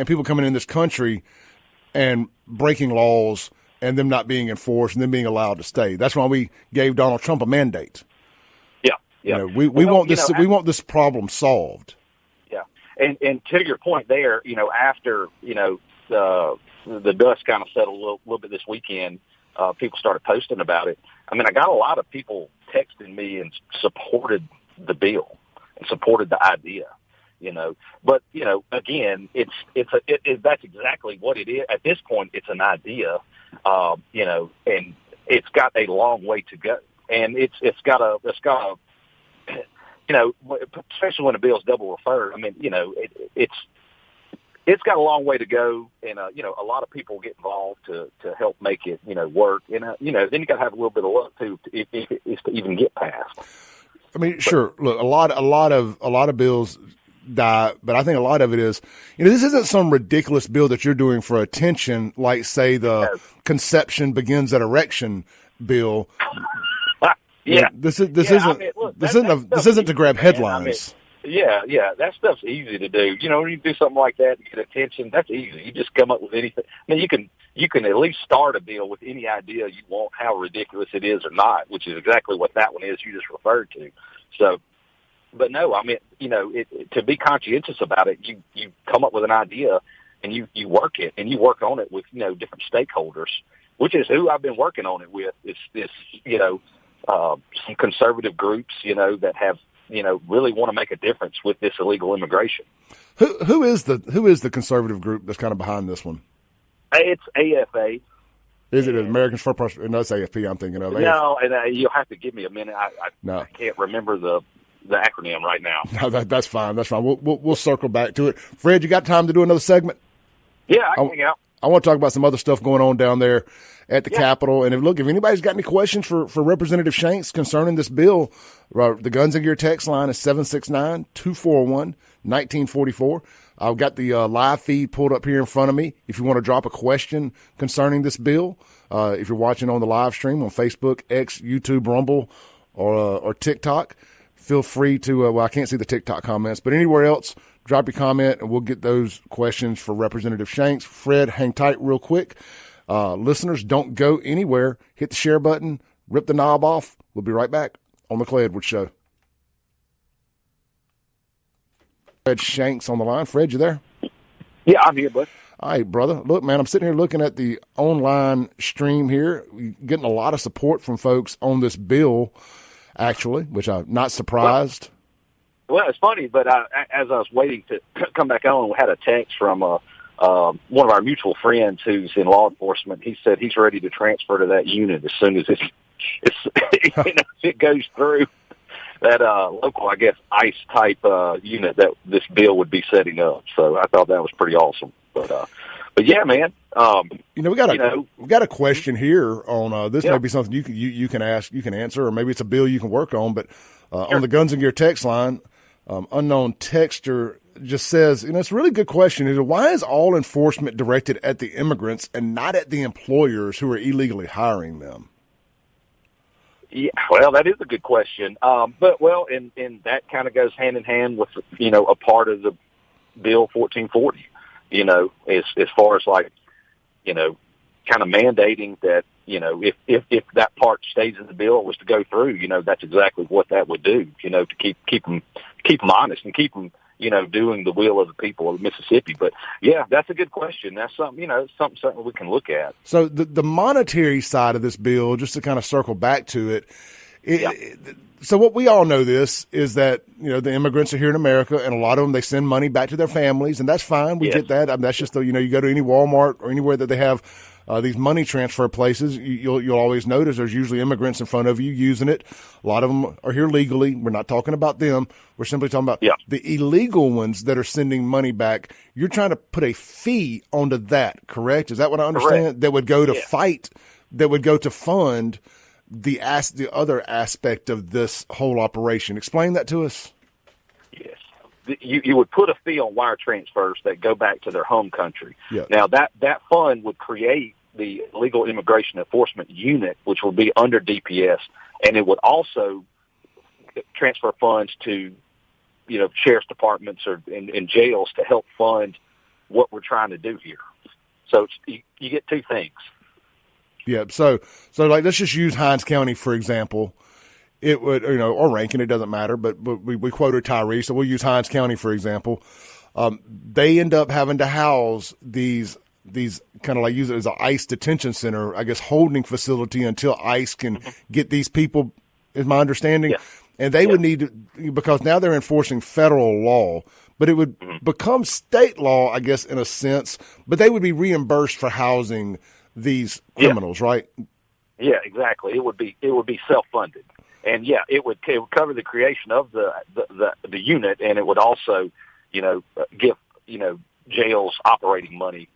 people coming in this country and breaking laws and them not being enforced and them being allowed to stay. That's why we gave Donald Trump a mandate.
Yeah.
We want this. We want this problem solved.
Yeah, and to your point there, after the dust kind of settled a little bit this weekend, people started posting about it. I mean, I got a lot of people texting me and supported the bill and supported the idea. But again, that's exactly what it is. At this point, it's an idea, and it's got a long way to go, and it's got a especially when a bill's double referred. I mean, it's got a long way to go, and a lot of people get involved to help make it work. And then you got to have a little bit of luck too if it's to even get passed.
I mean, sure. Look, a lot of bills die, but I think a lot of it is, this isn't some ridiculous bill that you're doing for attention, like say the conception begins at erection bill.
Yeah,
this isn't to grab headlines.
Yeah, that stuff's easy to do. You know, when you do something like that and get attention, that's easy. You just come up with anything. I mean, you can at least start a bill with any idea you want, how ridiculous it is or not, which is exactly what that one is you just referred to. So, but no, I mean, you know, to be conscientious about it, you come up with an idea and you work it, and you work on it with, you know, different stakeholders, which is who I've been working on it with. It's this, you know, some conservative groups, you know, that have, you know, really want to make a difference with this illegal immigration.
Who is the conservative group that's kind of behind this one?
It's AFA.
Is it Americans for Prosperity? No, it's AFP I'm thinking of.
No, and you'll have to give me a minute. I can't remember the acronym right now.
No, that's fine. That's fine. We'll circle back to it. Fred, you got time to do another segment?
Yeah, I can hang out.
I want to talk about some other stuff going on down there at the Capitol. And if anybody's got any questions for Representative Shanks concerning this bill, the Guns and Gear text line is 769-241-1944. I've got the live feed pulled up here in front of me. If you want to drop a question concerning this bill, if you're watching on the live stream on Facebook, X, YouTube, Rumble, or TikTok, feel free to, I can't see the TikTok comments, but anywhere else, drop your comment, and we'll get those questions for Representative Shanks. Fred, hang tight real quick. Listeners, don't go anywhere. Hit the share button, rip the knob off. We'll be right back on the Clay Edwards Show. Fred Shanks on the line. Fred, you there?
Yeah, I'm here, bud.
All right, brother. Look, man, I'm sitting here looking at the online stream here, getting a lot of support from folks on this bill, actually, which I'm not surprised.
Well, it's funny, but as I was waiting to come back on, we had a text from one of our mutual friends who's in law enforcement. He said he's ready to transfer to that unit as soon as it goes through that local, I guess, ICE type unit that this bill would be setting up. So I thought that was pretty awesome. But yeah, man.
We got a question here on this. May be something you can ask, you can answer, or maybe it's a bill you can work on. But on the Guns and Gear text line, unknown texter just says, it's a really good question. Why is all enforcement directed at the immigrants and not at the employers who are illegally hiring them?
Yeah, well, that is a good question. And that kind of goes hand in hand with, a part of the Bill 1440, as far as kind of mandating that, if that part stays in the bill or was to go through, that's exactly what that would do, to keep them honest and keep them, doing the will of the people of Mississippi. But yeah, that's a good question. That's something, something certainly we can look at.
So the monetary side of this bill, just to kind of circle back to it, so what we all know this is that, the immigrants are here in America, and a lot of them, they send money back to their families, and that's fine. We get that. I mean, that's just you go to any Walmart or anywhere that they have these money transfer places, you'll always notice there's usually immigrants in front of you using it. A lot of them are here legally. We're not talking about them. We're simply talking about the illegal ones that are sending money back. You're trying to put a fee onto that, correct? Is that what I understand? Correct. That would go to fight, that would go to fund the other aspect of this whole operation. Explain that to us.
Yes. You would put a fee on wire transfers that go back to their home country. Yeah. Now, that fund would create the Legal Immigration Enforcement Unit, which will be under DPS, and it would also transfer funds to, sheriff's departments or in jails to help fund what we're trying to do here. So you get two things.
Yeah. So let's just use Hinds County, for example. It would, or Rankin, it doesn't matter, but we quoted Tyree, so we'll use Hinds County, for example. They end up having to house these kind of use it as an ICE detention center, I guess, holding facility until ICE can get these people, is my understanding. Yeah. And they would need to, because now they're enforcing federal law, but it would become state law, I guess, in a sense, but they would be reimbursed for housing these criminals, right?
Yeah, exactly. It would be self-funded. And it would cover the creation of the unit, and it would also, give jails operating money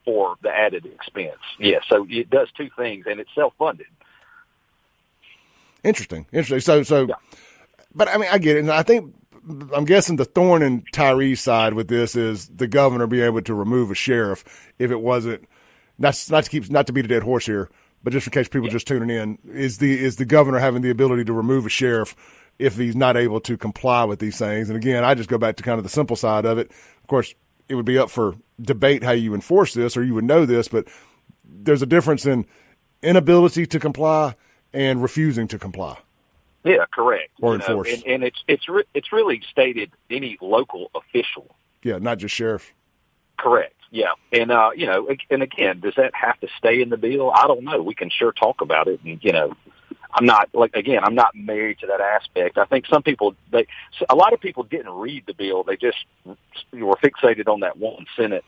for the added expense. Yeah, so it does two things, and it's self-funded. Interesting.
So, but I mean, I get it, and I'm guessing the thorn in Tyree's side with this is the governor being able to remove a sheriff if it wasn't. Not to beat a dead horse here, but just in case people just tuning in, is the governor having the ability to remove a sheriff if he's not able to comply with these things. And again, I just go back to kind of the simple side of it. Of course, it would be up for debate how you enforce this, or you would know this, but there's a difference in inability to comply and refusing to comply.
Yeah, correct.
Or enforce.
And it's really stated any local official.
Yeah, not just sheriff.
Correct. Yeah. And, and again, does that have to stay in the bill? I don't know. We can sure talk about it. And, I'm not married to that aspect. I think a lot of people didn't read the bill. They just were fixated on that one sentence,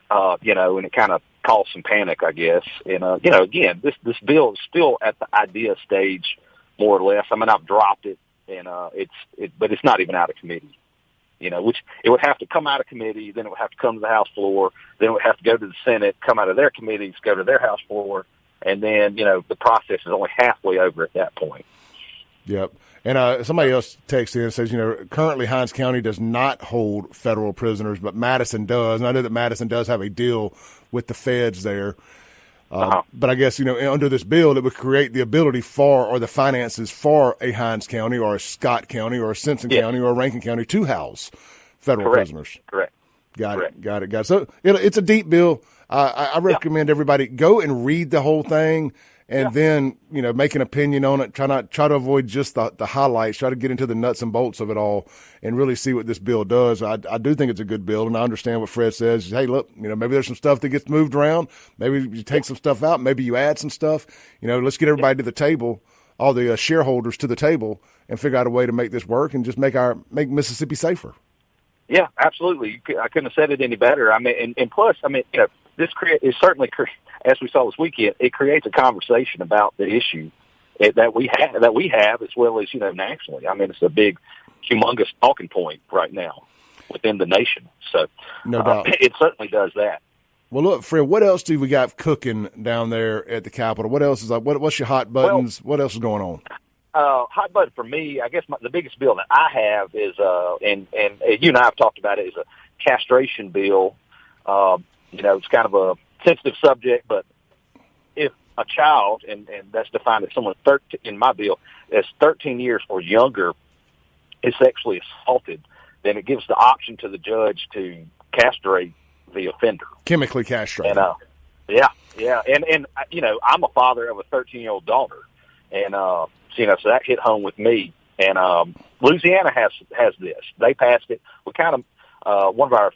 and it kind of caused some panic, I guess. And, again, this bill is still at the idea stage, more or less. I mean, I've dropped it, and but it's not even out of committee. Which it would have to come out of committee, then it would have to come to the House floor, then it would have to go to the Senate, come out of their committees, go to their House floor, and then, the process is only halfway over at that point.
Yep. And somebody else texted in and says, currently Hinds County does not hold federal prisoners, but Madison does. And I know that Madison does have a deal with the feds there. But I guess, under this bill, it would create the ability or the finances for a Hinds County or a Scott County or a Simpson County or a Rankin County to house federal prisoners.
Correct.
Got it. So it's a deep bill. I recommend everybody go and read the whole thing and then, make an opinion on it. Try to avoid just the highlights. Try to get into the nuts and bolts of it all and really see what this bill does. I do think it's a good bill, and I understand what Fred says. Hey, look, maybe there's some stuff that gets moved around. Maybe you take some stuff out. Maybe you add some stuff. Let's get everybody to the table, all the shareholders to the table, and figure out a way to make this work and just make Mississippi safer.
Yeah, absolutely. I couldn't have said it any better. I mean, and plus, this is certainly, as we saw this weekend, it creates a conversation about the issue that we have, as well as nationally. I mean, it's a big, humongous talking point right now within the nation. So,
no doubt,
it certainly does that.
Well, look, Fred, what else do we got cooking down there at the Capitol? What else is what's your hot buttons? What else is going on?
Hot button for me, I guess the biggest bill that I have is, and you and I have talked about it, is a castration bill. It's kind of a sensitive subject, but if a child, and that's defined as someone 13, in my bill, that's 13 years or younger, is sexually assaulted, then it gives the option to the judge to castrate the offender.
Chemically castrate.
And, And I'm a father of a 13-year-old daughter. And, so that hit home with me. And Louisiana has this. They passed it. We kind of, one of our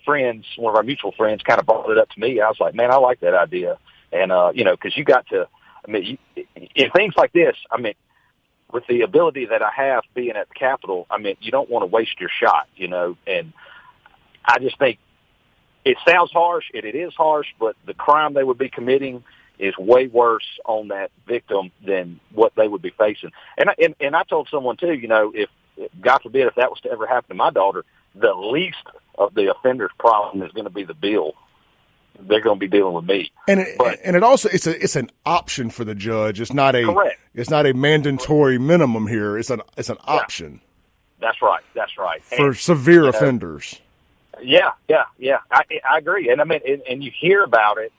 mutual friends kind of brought it up to me. I was like, man, I like that idea. And, because you got to, in things like this, with the ability that I have being at the Capitol, you don't want to waste your shot, and I just think it sounds harsh, and it is harsh, but the crime they would be committing is way worse on that victim than what they would be facing. And I told someone too, if God forbid if that was to ever happen to my daughter, the least of the offender's problem is going to be the bill. They're going to be dealing with me. And
it also it's an option for the judge. It's not
correct.
It's not a mandatory minimum here. It's an option.
That's right.
For severe offenders.
Yeah. I agree. And and you hear about it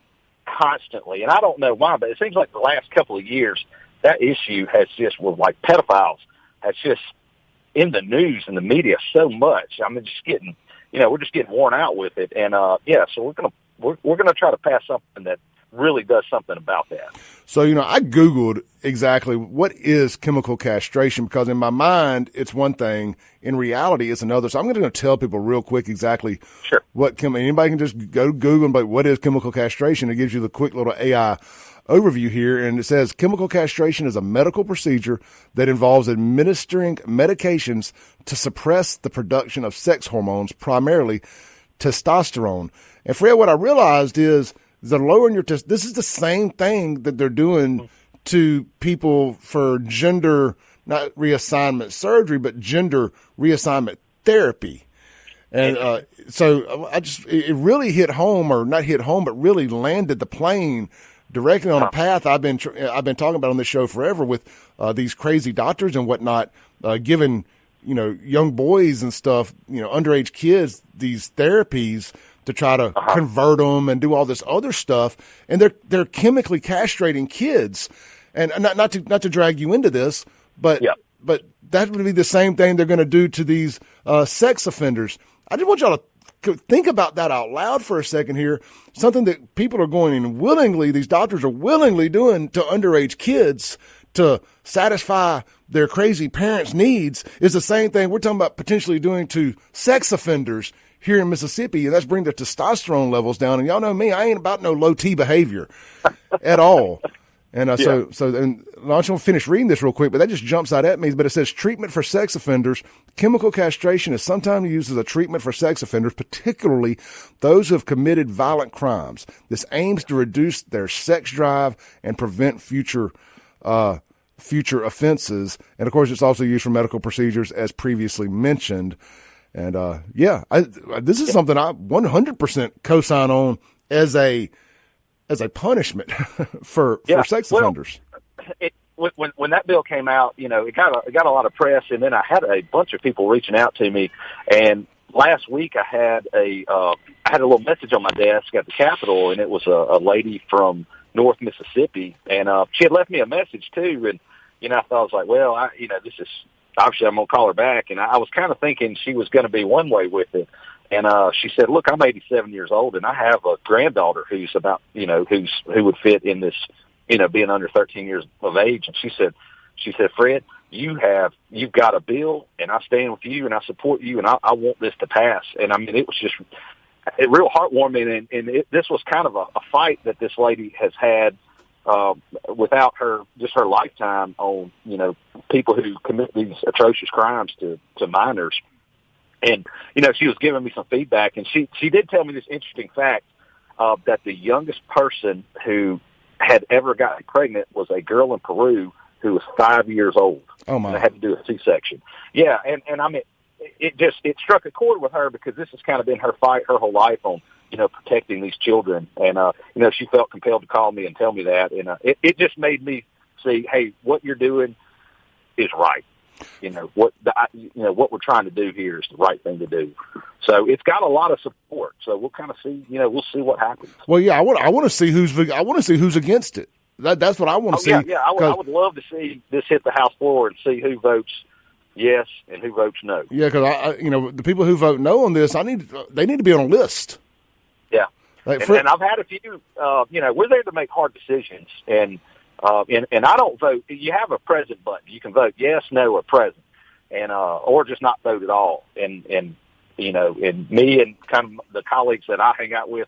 constantly, and I don't know why, but it seems like the last couple of years that issue has just, with like pedophiles, has just in the news and the media so much. Just getting, we're just getting worn out with it, and so we're gonna try to pass something that really does something about that.
So I Googled exactly what is chemical castration, because in my mind it's one thing, in reality it's another. So I'm going to tell people real quick exactly what anybody can just go to Google and be like, what is chemical castration? It gives you the quick little AI overview here, and it says chemical castration is a medical procedure that involves administering medications to suppress the production of sex hormones, primarily testosterone. And Fred, what I realized is they're lowering your this is the same thing that they're doing to people for gender, not reassignment surgery, but gender reassignment therapy. And so it really hit home, or not hit home, but really landed the plane directly on a path I've been talking about on this show forever with these crazy doctors and whatnot, giving young boys and stuff, underage kids, these therapies to try to convert them and do all this other stuff, and they're chemically castrating kids. And not to drag you into this, but that would be the same thing they're going to do to these sex offenders. I just want y'all to think about that out loud for a second here. Something that people are going in willingly, these doctors are willingly doing to underage kids to satisfy their crazy parents' needs is the same thing we're talking about potentially doing to sex offenders here in Mississippi, and that's bring their testosterone levels down. And y'all know me, I ain't about no low T behavior at all. And and I just want to finish reading this real quick, but that just jumps out at me. But it says treatment for sex offenders. Chemical castration is sometimes used as a treatment for sex offenders, particularly those who have committed violent crimes. This aims to reduce their sex drive and prevent future offenses. And of course, it's also used for medical procedures, as previously mentioned. And this is something I 100% co-sign on as a punishment for sex offenders.
When that bill came out, it got a lot of press, and then I had a bunch of people reaching out to me. And last week I had a little message on my desk at the Capitol, and it was a lady from North Mississippi, and she had left me a message too. And I thought, I was like, well, this is obviously I'm gonna call her back, and I was kind of thinking she was going to be one way with it. And she said, look, I'm 87 years old, and I have a granddaughter who's about, who would fit in this, being under 13 years of age. And she said, Fred, you've got a bill, and I stand with you, and I support you, and I want this to pass. And I mean, it was just real heartwarming, and this was kind of a fight that this lady has had without her lifetime on, people who commit these atrocious crimes to minors. And, she was giving me some feedback, and she did tell me this interesting fact, that the youngest person who had ever gotten pregnant was a girl in Peru who was 5 years old.
Oh, my.
And had to do a C-section. Yeah, and I mean, it struck a chord with her because this has kind of been her fight her whole life on, protecting these children. And, she felt compelled to call me and tell me that. And it just made me see, hey, what you're doing is right. What we're trying to do here is the right thing to do. So it's got a lot of support. So we'll kind of see, we'll see what happens.
Well, yeah, I want to see who's against it. That's what I want to see.
Yeah, I would love to see this hit the House floor and see who votes yes and who votes no.
Yeah, because the people who vote no on this, they need to be on a list.
Yeah, and I've had a few. We're there to make hard decisions, and I don't vote. You have a present button. You can vote yes, no, or present, and or just not vote at all. And me and kind of the colleagues that I hang out with,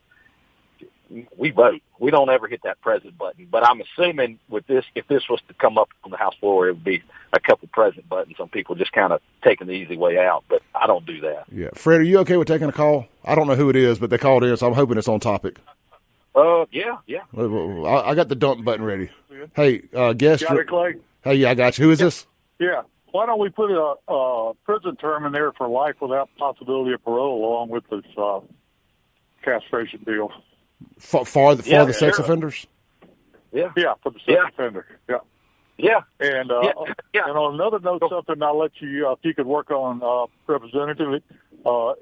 we vote. We don't ever hit that present button. But I'm assuming with this, if this was to come up on the House floor, it would be a couple present buttons on people just kind of taking the easy way out. But I don't do that.
Yeah, Fred, are you okay with taking a call? I don't know who it is, but they called in, so I'm hoping it's on topic.
Yeah.
I got the dump button ready. Hey, guest.
Got it, Clay?
Hey, yeah, I got you. Who is this?
Yeah. Why don't we put a prison term in there for life without possibility of parole along with this castration deal?
For the sex offenders?
Yeah, for the sex offender. Yeah.
Yeah.
And and on another note, something I'll let you, if you could work on, Representative,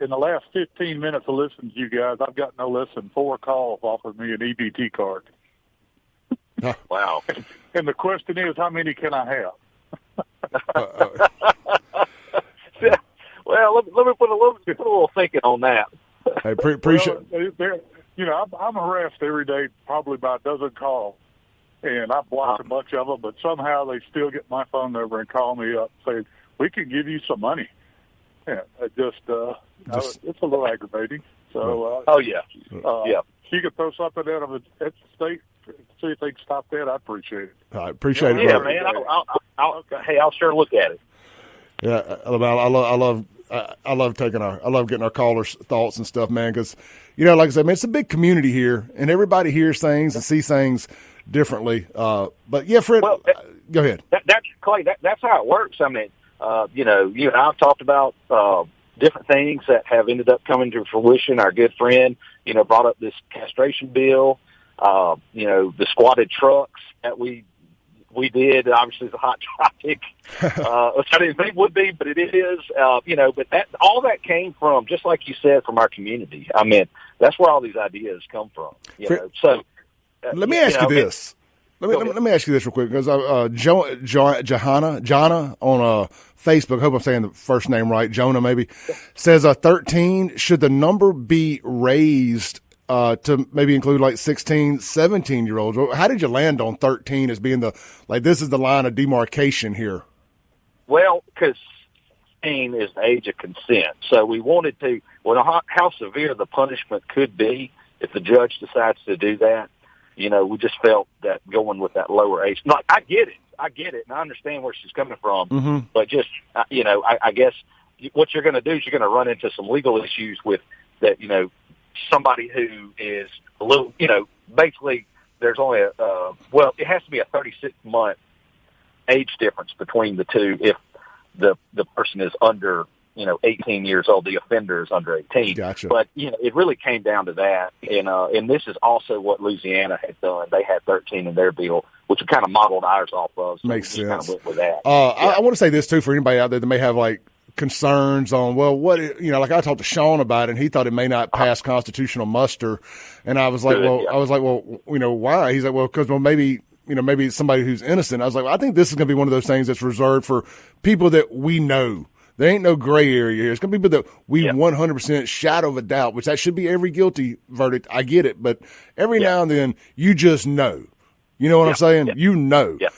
in the last 15 minutes of listening to you guys, I've got no less than 4 calls offered me an EBT card.
Wow.
And the question is, how many can I have?
Well, let me put a little thinking on that.
I appreciate.
I'm harassed every day, probably by a dozen calls, and I block a bunch of them. But somehow they still get my phone number and call me up saying we can give you some money. Yeah, it's a little aggravating. So, you could throw something out of it at the state, see if they can stop that. I appreciate it.
I appreciate it.
Yeah, man. I'll sure look at it.
Yeah, I love getting our callers' thoughts and stuff, man. Because like I said, man, it's a big community here, and everybody hears things and sees things differently. But yeah, Fred, go ahead.
That's Clay. That's how it works. I mean, you and I've talked about different things that have ended up coming to fruition. Our good friend, brought up this castration bill. The squatted trucks that we did. Obviously, it's a hot topic, which I didn't think would be, but it is. But all that came from, just like you said, from our community. I mean, that's where all these ideas come from. So
let me ask you this: Let me ask you this real quick, because Johanna on Facebook, I hope I'm saying the first name right, Jonah maybe, says 13. Should the number be raised to maybe include like 16, 17-year-olds? How did you land on 13 as being this is the line of demarcation here?
Well, because 16 is the age of consent. So we wanted to, how severe the punishment could be if the judge decides to do that. We just felt that going with that lower age. Like, I get it, and I understand where she's coming from.
Mm-hmm.
But just, I guess what you're going to do is you're going to run into some legal issues with that. Somebody who is a little, basically there's only it has to be a 36-month age difference between the two if the person is under 18 years old, the offender is under 18.
Gotcha.
But, it really came down to that. And this is also what Louisiana had done. They had 13 in their bill, which we kind of modeled ours off of. So
Makes sense.
Kind of went with that.
I want to say this, too, for anybody out there that may have, concerns on, I talked to Sean about it, and he thought it may not pass constitutional muster. And I was like, why? He's like, because maybe it's somebody who's innocent. I was like, I think this is going to be one of those things that's reserved for people that we know. There ain't no gray area here. It's going to be people that we 100% shadow of a doubt, which that should be every guilty verdict. I get it. But every now and then, you just know. You know what I'm saying? You know.
Yeah.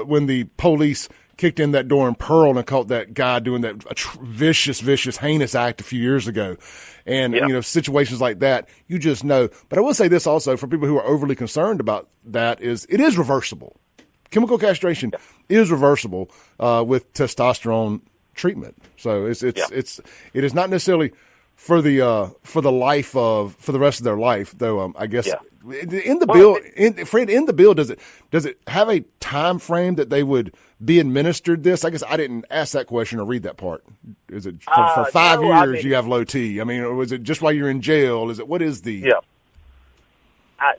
When the police kicked in that door in Pearl and caught that guy doing that vicious, heinous act a few years ago. And, situations like that, you just know. But I will say this also, for people who are overly concerned about that, it is reversible. Chemical castration is reversible with testosterone treatment. So it is not necessarily for the rest of their life, though. I guess in the bill, does it have a time frame that they would be administered this? I guess I didn't ask that question or read that part. Is it for 5 years you have low T? I mean, or was it just while you're in jail? What is the?
Yeah.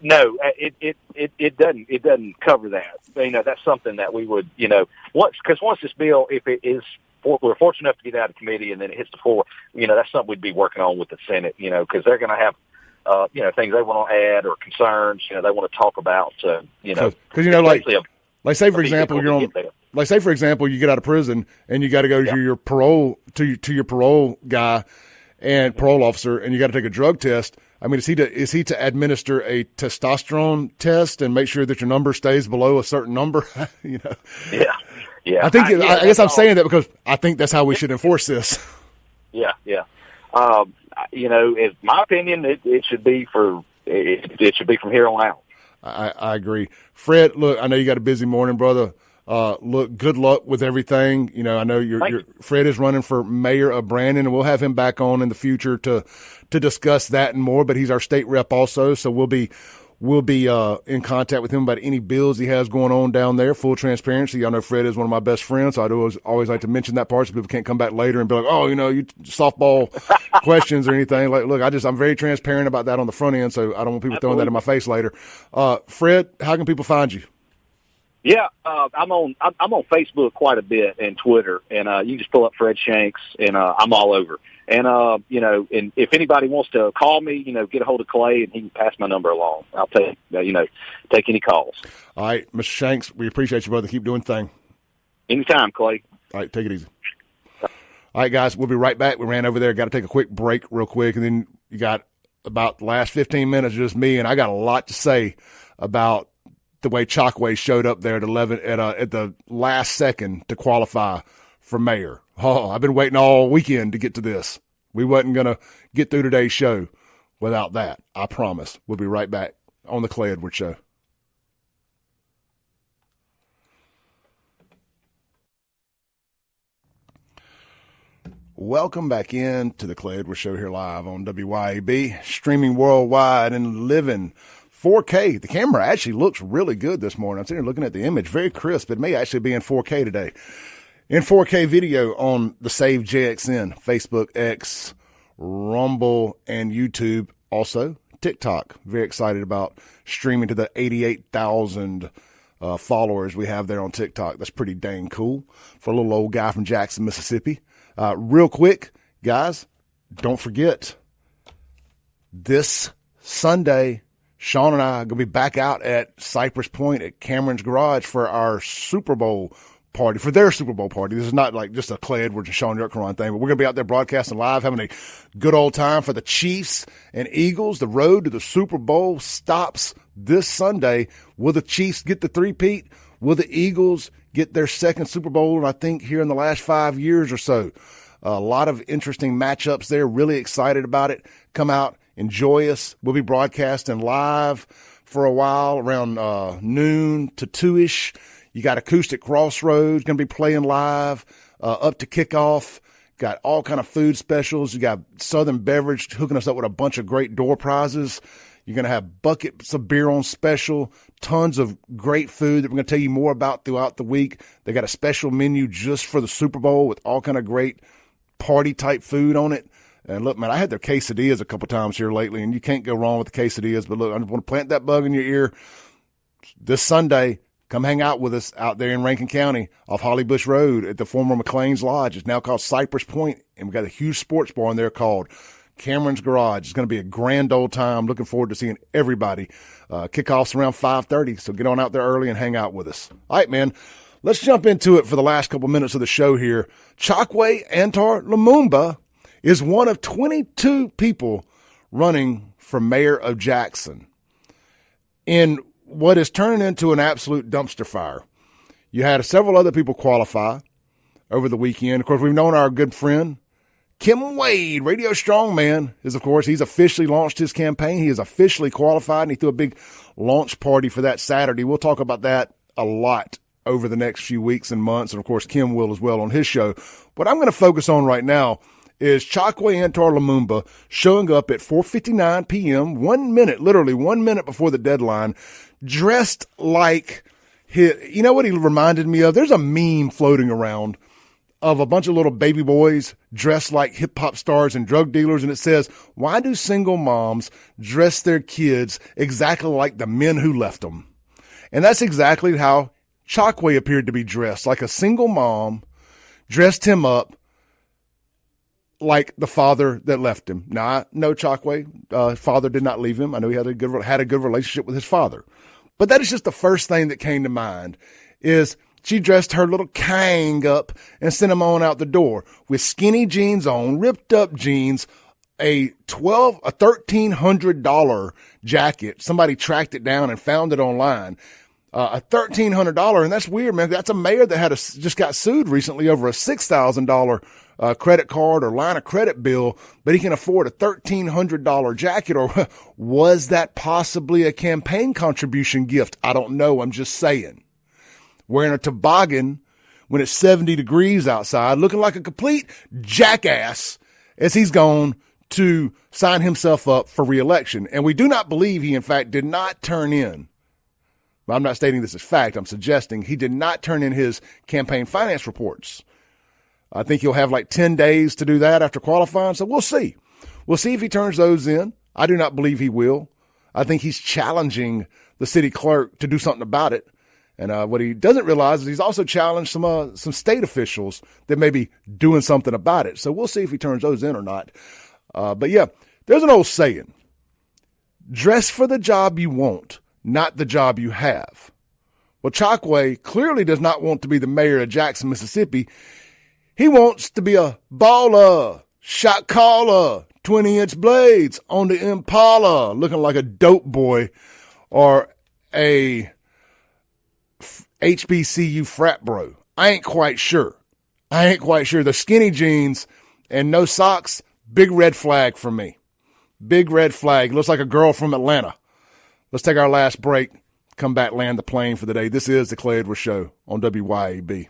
No, it doesn't cover that. That's something that we would, once this bill, if it is, we're fortunate enough to get out of committee and then it hits the floor, that's something we'd be working on with the Senate, because they're going to have, things they want to add or concerns, they want to talk about,
because say for example, you get out of prison and you got to go to your parole your parole guy and parole officer, and you got to take a drug test. I mean, is he to administer a testosterone test and make sure that your number stays below a certain number?
Yeah.
I think I guess I'm saying that because I think that's how we should enforce this.
Yeah. In my opinion, it should be from here on out.
I agree, Fred. Look, I know you got a busy morning, brother. Look, good luck with everything. I know Fred is running for mayor of Brandon, and we'll have him back on in the future to discuss that and more. But he's our state rep also, so we'll be in contact with him about any bills he has going on down there. Full transparency. I know Fred is one of my best friends, so I do always like to mention that part so people can't come back later and be like, oh, you softball questions or anything. Look, I'm very transparent about that on the front end, so I don't want people throwing that in my face later. Fred, how can people find you?
Yeah, I'm on Facebook quite a bit and Twitter, and you can just pull up Fred Shanks, and I'm all over. And and if anybody wants to call me, get a hold of Clay, and he can pass my number along. I'll take any calls.
All right, Mr. Shanks, we appreciate you, brother. Keep doing the thing.
Anytime, Clay.
All right, take it easy. All right, guys, we'll be right back. We ran over there. Got to take a quick break real quick, and then you got about the last 15 minutes just me, and I got a lot to say about the way Chokwe showed up there at the last second to qualify for mayor. Oh, I've been waiting all weekend to get to this. We wasn't going to get through today's show without that. I promise. We'll be right back on the Clay Edwards Show. Welcome back in to the Clay Edwards Show here live on WYAB, streaming worldwide and living 4K. The camera actually looks really good this morning. I'm sitting here looking at the image, very crisp. It may actually be in 4K today. In 4K video on the Save JXN, Facebook, X, Rumble, and YouTube. Also, TikTok. Very excited about streaming to the 88,000 followers we have there on TikTok. That's pretty dang cool for a little old guy from Jackson, Mississippi. Real quick, guys, don't forget, this Sunday, Sean and I are going to be back out at Cypress Point at Cameron's Garage for our Super Bowl party, for their Super Bowl party. This is not like just a Clay Edwards and Sean Yurkaron thing, but we're going to be out there broadcasting live, having a good old time for the Chiefs and Eagles. The road to the Super Bowl stops this Sunday. Will the Chiefs get the three-peat? Will the Eagles get their second Super Bowl, I think, here in the last 5 years or so? A lot of interesting matchups there. Really excited about it. Come out, enjoy us. We'll be broadcasting live for a while around noon to 2-ish. You got Acoustic Crossroads going to be playing live up to kickoff. Got all kind of food specials. You got Southern Beverage hooking us up with a bunch of great door prizes. You're going to have buckets of beer on special, tons of great food that we're going to tell you more about throughout the week. They got a special menu just for the Super Bowl with all kind of great party-type food on it. And look, man, I had their quesadillas a couple times here lately, and you can't go wrong with the quesadillas. But look, I want to plant that bug in your ear. This Sunday, come hang out with us out there in Rankin County off Holly Bush Road at the former McLean's Lodge. It's now called Cypress Point, and we've got a huge sports bar in there called Cameron's Garage. It's going to be a grand old time. Looking forward to seeing everybody. Kickoff's around 5:30, so get on out there early and hang out with us. All right, man, let's jump into it for the last couple minutes of the show here. Chokwe Antar Lumumba is one of 22 people running for mayor of Jackson in what is turning into an absolute dumpster fire. You had several other people qualify over the weekend. Of course, we've known our good friend Kim Wade, Radio Strongman, he's officially launched his campaign. He is officially qualified, and he threw a big launch party for that Saturday. We'll talk about that a lot over the next few weeks and months, and of course, Kim will as well on his show. What I'm going to focus on right now is Chokwe Antar Lumumba showing up at 4:59 p.m., 1 minute, literally 1 minute before the deadline, dressed like you know what he reminded me of? There's a meme floating around of a bunch of little baby boys dressed like hip-hop stars and drug dealers, and it says, why do single moms dress their kids exactly like the men who left them? And that's exactly how Chokwe appeared to be dressed, like a single mom dressed him up like the father that left him. Now, I know Chokwe, father did not leave him. I know he had a good relationship with his father. But that is just the first thing that came to mind, is she dressed her little Kang up and sent him on out the door with skinny jeans on, ripped up jeans, a $1,300 jacket. Somebody tracked it down and found it online. A $1,300, and that's weird, man. That's a mayor that just got sued recently over a $6,000 credit card or line of credit bill, but he can afford a $1,300 jacket. Or was that possibly a campaign contribution gift? I don't know. I'm just saying. Wearing a toboggan when it's 70 degrees outside, looking like a complete jackass as he's gone to sign himself up for re-election. And we do not believe he, in fact, did not turn in. I'm not stating this as fact. I'm suggesting he did not turn in his campaign finance reports. I think he'll have like 10 days to do that after qualifying. So we'll see. We'll see if he turns those in. I do not believe he will. I think he's challenging the city clerk to do something about it. And what he doesn't realize is he's also challenged some state officials that may be doing something about it. So we'll see if he turns those in or not. But yeah, there's an old saying: dress for the job you want, not the job you have. Well, Chokwe clearly does not want to be the mayor of Jackson, Mississippi. He wants to be a baller, shot caller, 20-inch blades on the Impala, looking like a dope boy or a HBCU frat bro. I ain't quite sure. The skinny jeans and no socks, big red flag for me. Big red flag. Looks like a girl from Atlanta. Let's take our last break. Come back, land the plane for the day. This is the Clay Edwards Show on WYAB.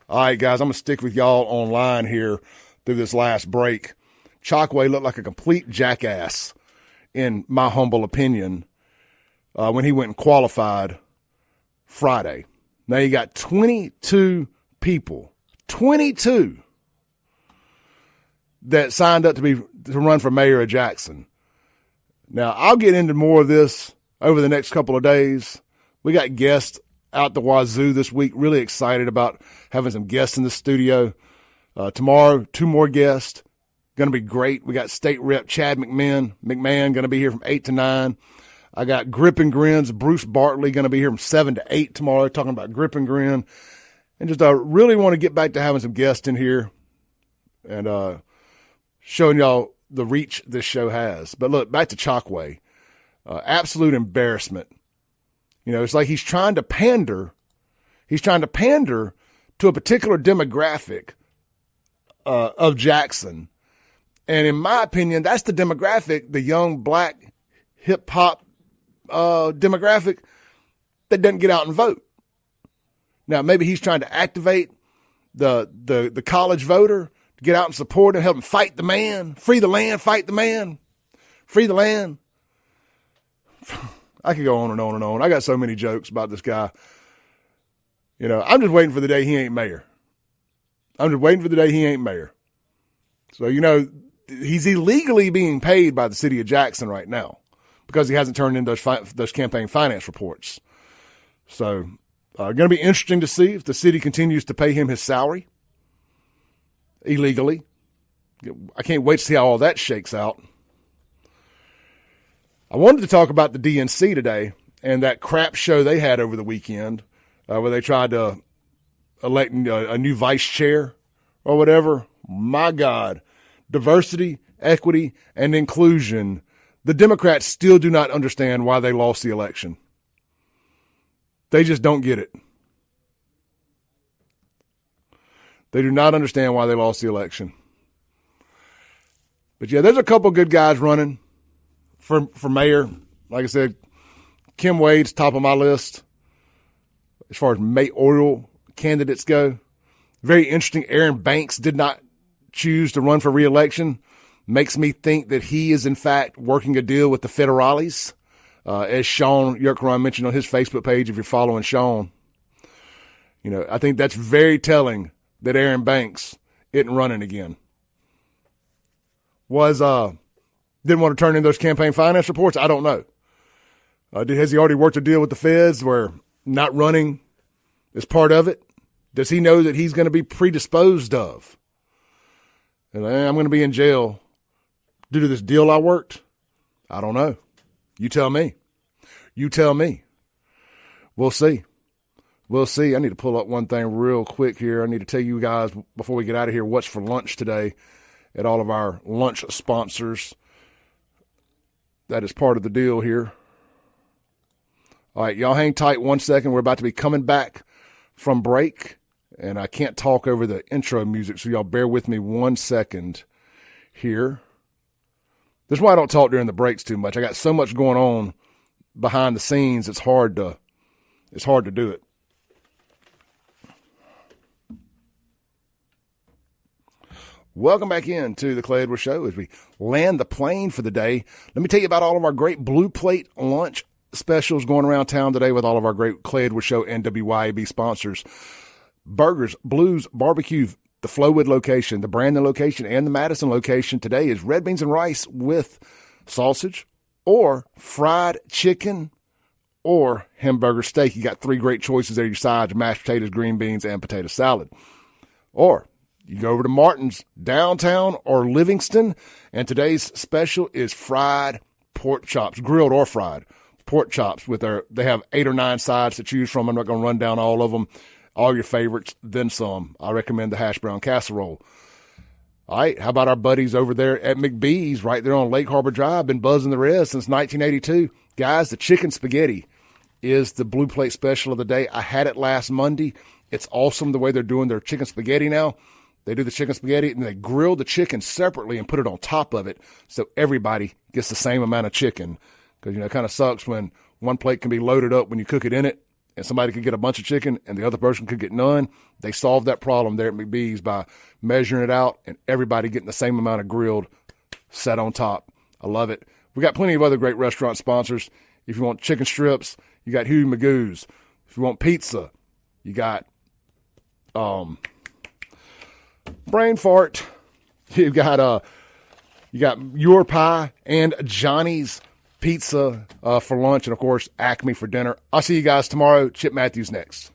All right, guys, I'm going to stick with y'all online here through this last break. Chokwe looked like a complete jackass, in my humble opinion, when he went and qualified Friday. Now you got 22 people, 22 that signed up to run for mayor of Jackson. Now, I'll get into more of this over the next couple of days. We got guests out the wazoo this week. Really excited about having some guests in the studio. Tomorrow, 2 more guests. Going to be great. We got State Rep Chad McMahon going to be here from 8 to 9. I got Grip and Grin's Bruce Bartley going to be here from 7 to 8 tomorrow, talking about Grip and Grin. And just really want to get back to having some guests in here and showing y'all the reach this show has. But look, back to Chokwe. Absolute embarrassment. You know, it's like he's trying to pander. He's trying to pander to a particular demographic of Jackson. And in my opinion, that's the demographic, the young black hip hop demographic that doesn't get out and vote. Now, maybe he's trying to activate the college voter to get out and support him, help him fight the man, free the land, fight the man, free the land. I could go on and on and on. I got so many jokes about this guy. You know, I'm just waiting for the day he ain't mayor. I'm just waiting for the day he ain't mayor. So, you know, he's illegally being paid by the city of Jackson right now because he hasn't turned in those campaign finance reports. So, going to be interesting to see if the city continues to pay him his salary illegally. I can't wait to see how all that shakes out. I wanted to talk about the DNC today and that crap show they had over the weekend where they tried to elect a new vice chair or whatever. My God. Diversity, equity, and inclusion. The Democrats still do not understand why they lost the election. They just don't get it. They do not understand why they lost the election. But yeah, there's a couple good guys running for mayor. Like I said, Kim Wade's top of my list as far as mayoral candidates go. Very interesting. Aaron Banks did not choose to run for re-election. Makes me think that he is, in fact, working a deal with the federales, as Sean Yerkeron mentioned on his Facebook page, if you're following Sean. You know, I think that's very telling that Aaron Banks isn't running again. Didn't want to turn in those campaign finance reports? I don't know. Has he already worked a deal with the feds where not running is part of it? Does he know that he's going to be predisposed of? And I'm going to be in jail due to this deal I worked? I don't know. You tell me. You tell me. We'll see. We'll see. I need to pull up one thing real quick here. I need to tell you guys before we get out of here what's for lunch today at all of our lunch sponsors. That is part of the deal here. All right, y'all hang tight 1 second. We're about to be coming back from break. And I can't talk over the intro music, so y'all bear with me 1 second here. This is why I don't talk during the breaks too much. I got so much going on behind the scenes, it's hard to do it. Welcome back in to the Clay Edwards Show as we land the plane for the day. Let me tell you about all of our great Blue Plate lunch specials going around town today with all of our great Clay Edwards Show and WYAB sponsors. Burgers, Blues, Barbecue, the Flowood location, the Brandon location, and the Madison location today is red beans and rice with sausage or fried chicken or hamburger steak. You got 3 great choices there, your sides, mashed potatoes, green beans, and potato salad. Or you go over to Martin's downtown or Livingston, and today's special is fried pork chops, grilled or fried pork chops they have 8 or 9 sides to choose from. I'm not going to run down all of them. All your favorites, then some. I recommend the hash brown casserole. All right, how about our buddies over there at McBee's right there on Lake Harbor Drive? Been buzzing the res since 1982. Guys, the chicken spaghetti is the Blue Plate special of the day. I had it last Monday. It's awesome the way they're doing their chicken spaghetti now. They do the chicken spaghetti, and they grill the chicken separately and put it on top of it so everybody gets the same amount of chicken. Because, it kind of sucks when one plate can be loaded up when you cook it in it, and somebody could get a bunch of chicken and the other person could get none. They solved that problem there at McBee's by measuring it out and everybody getting the same amount of grilled set on top. I love it. We got plenty of other great restaurant sponsors. If you want chicken strips, you got Huey Magoo's. If you want pizza, you got Brain Fart. You got Your Pie and Johnny's pizza for lunch, and, of course, Acme for dinner. I'll see you guys tomorrow. Chip Matthews next.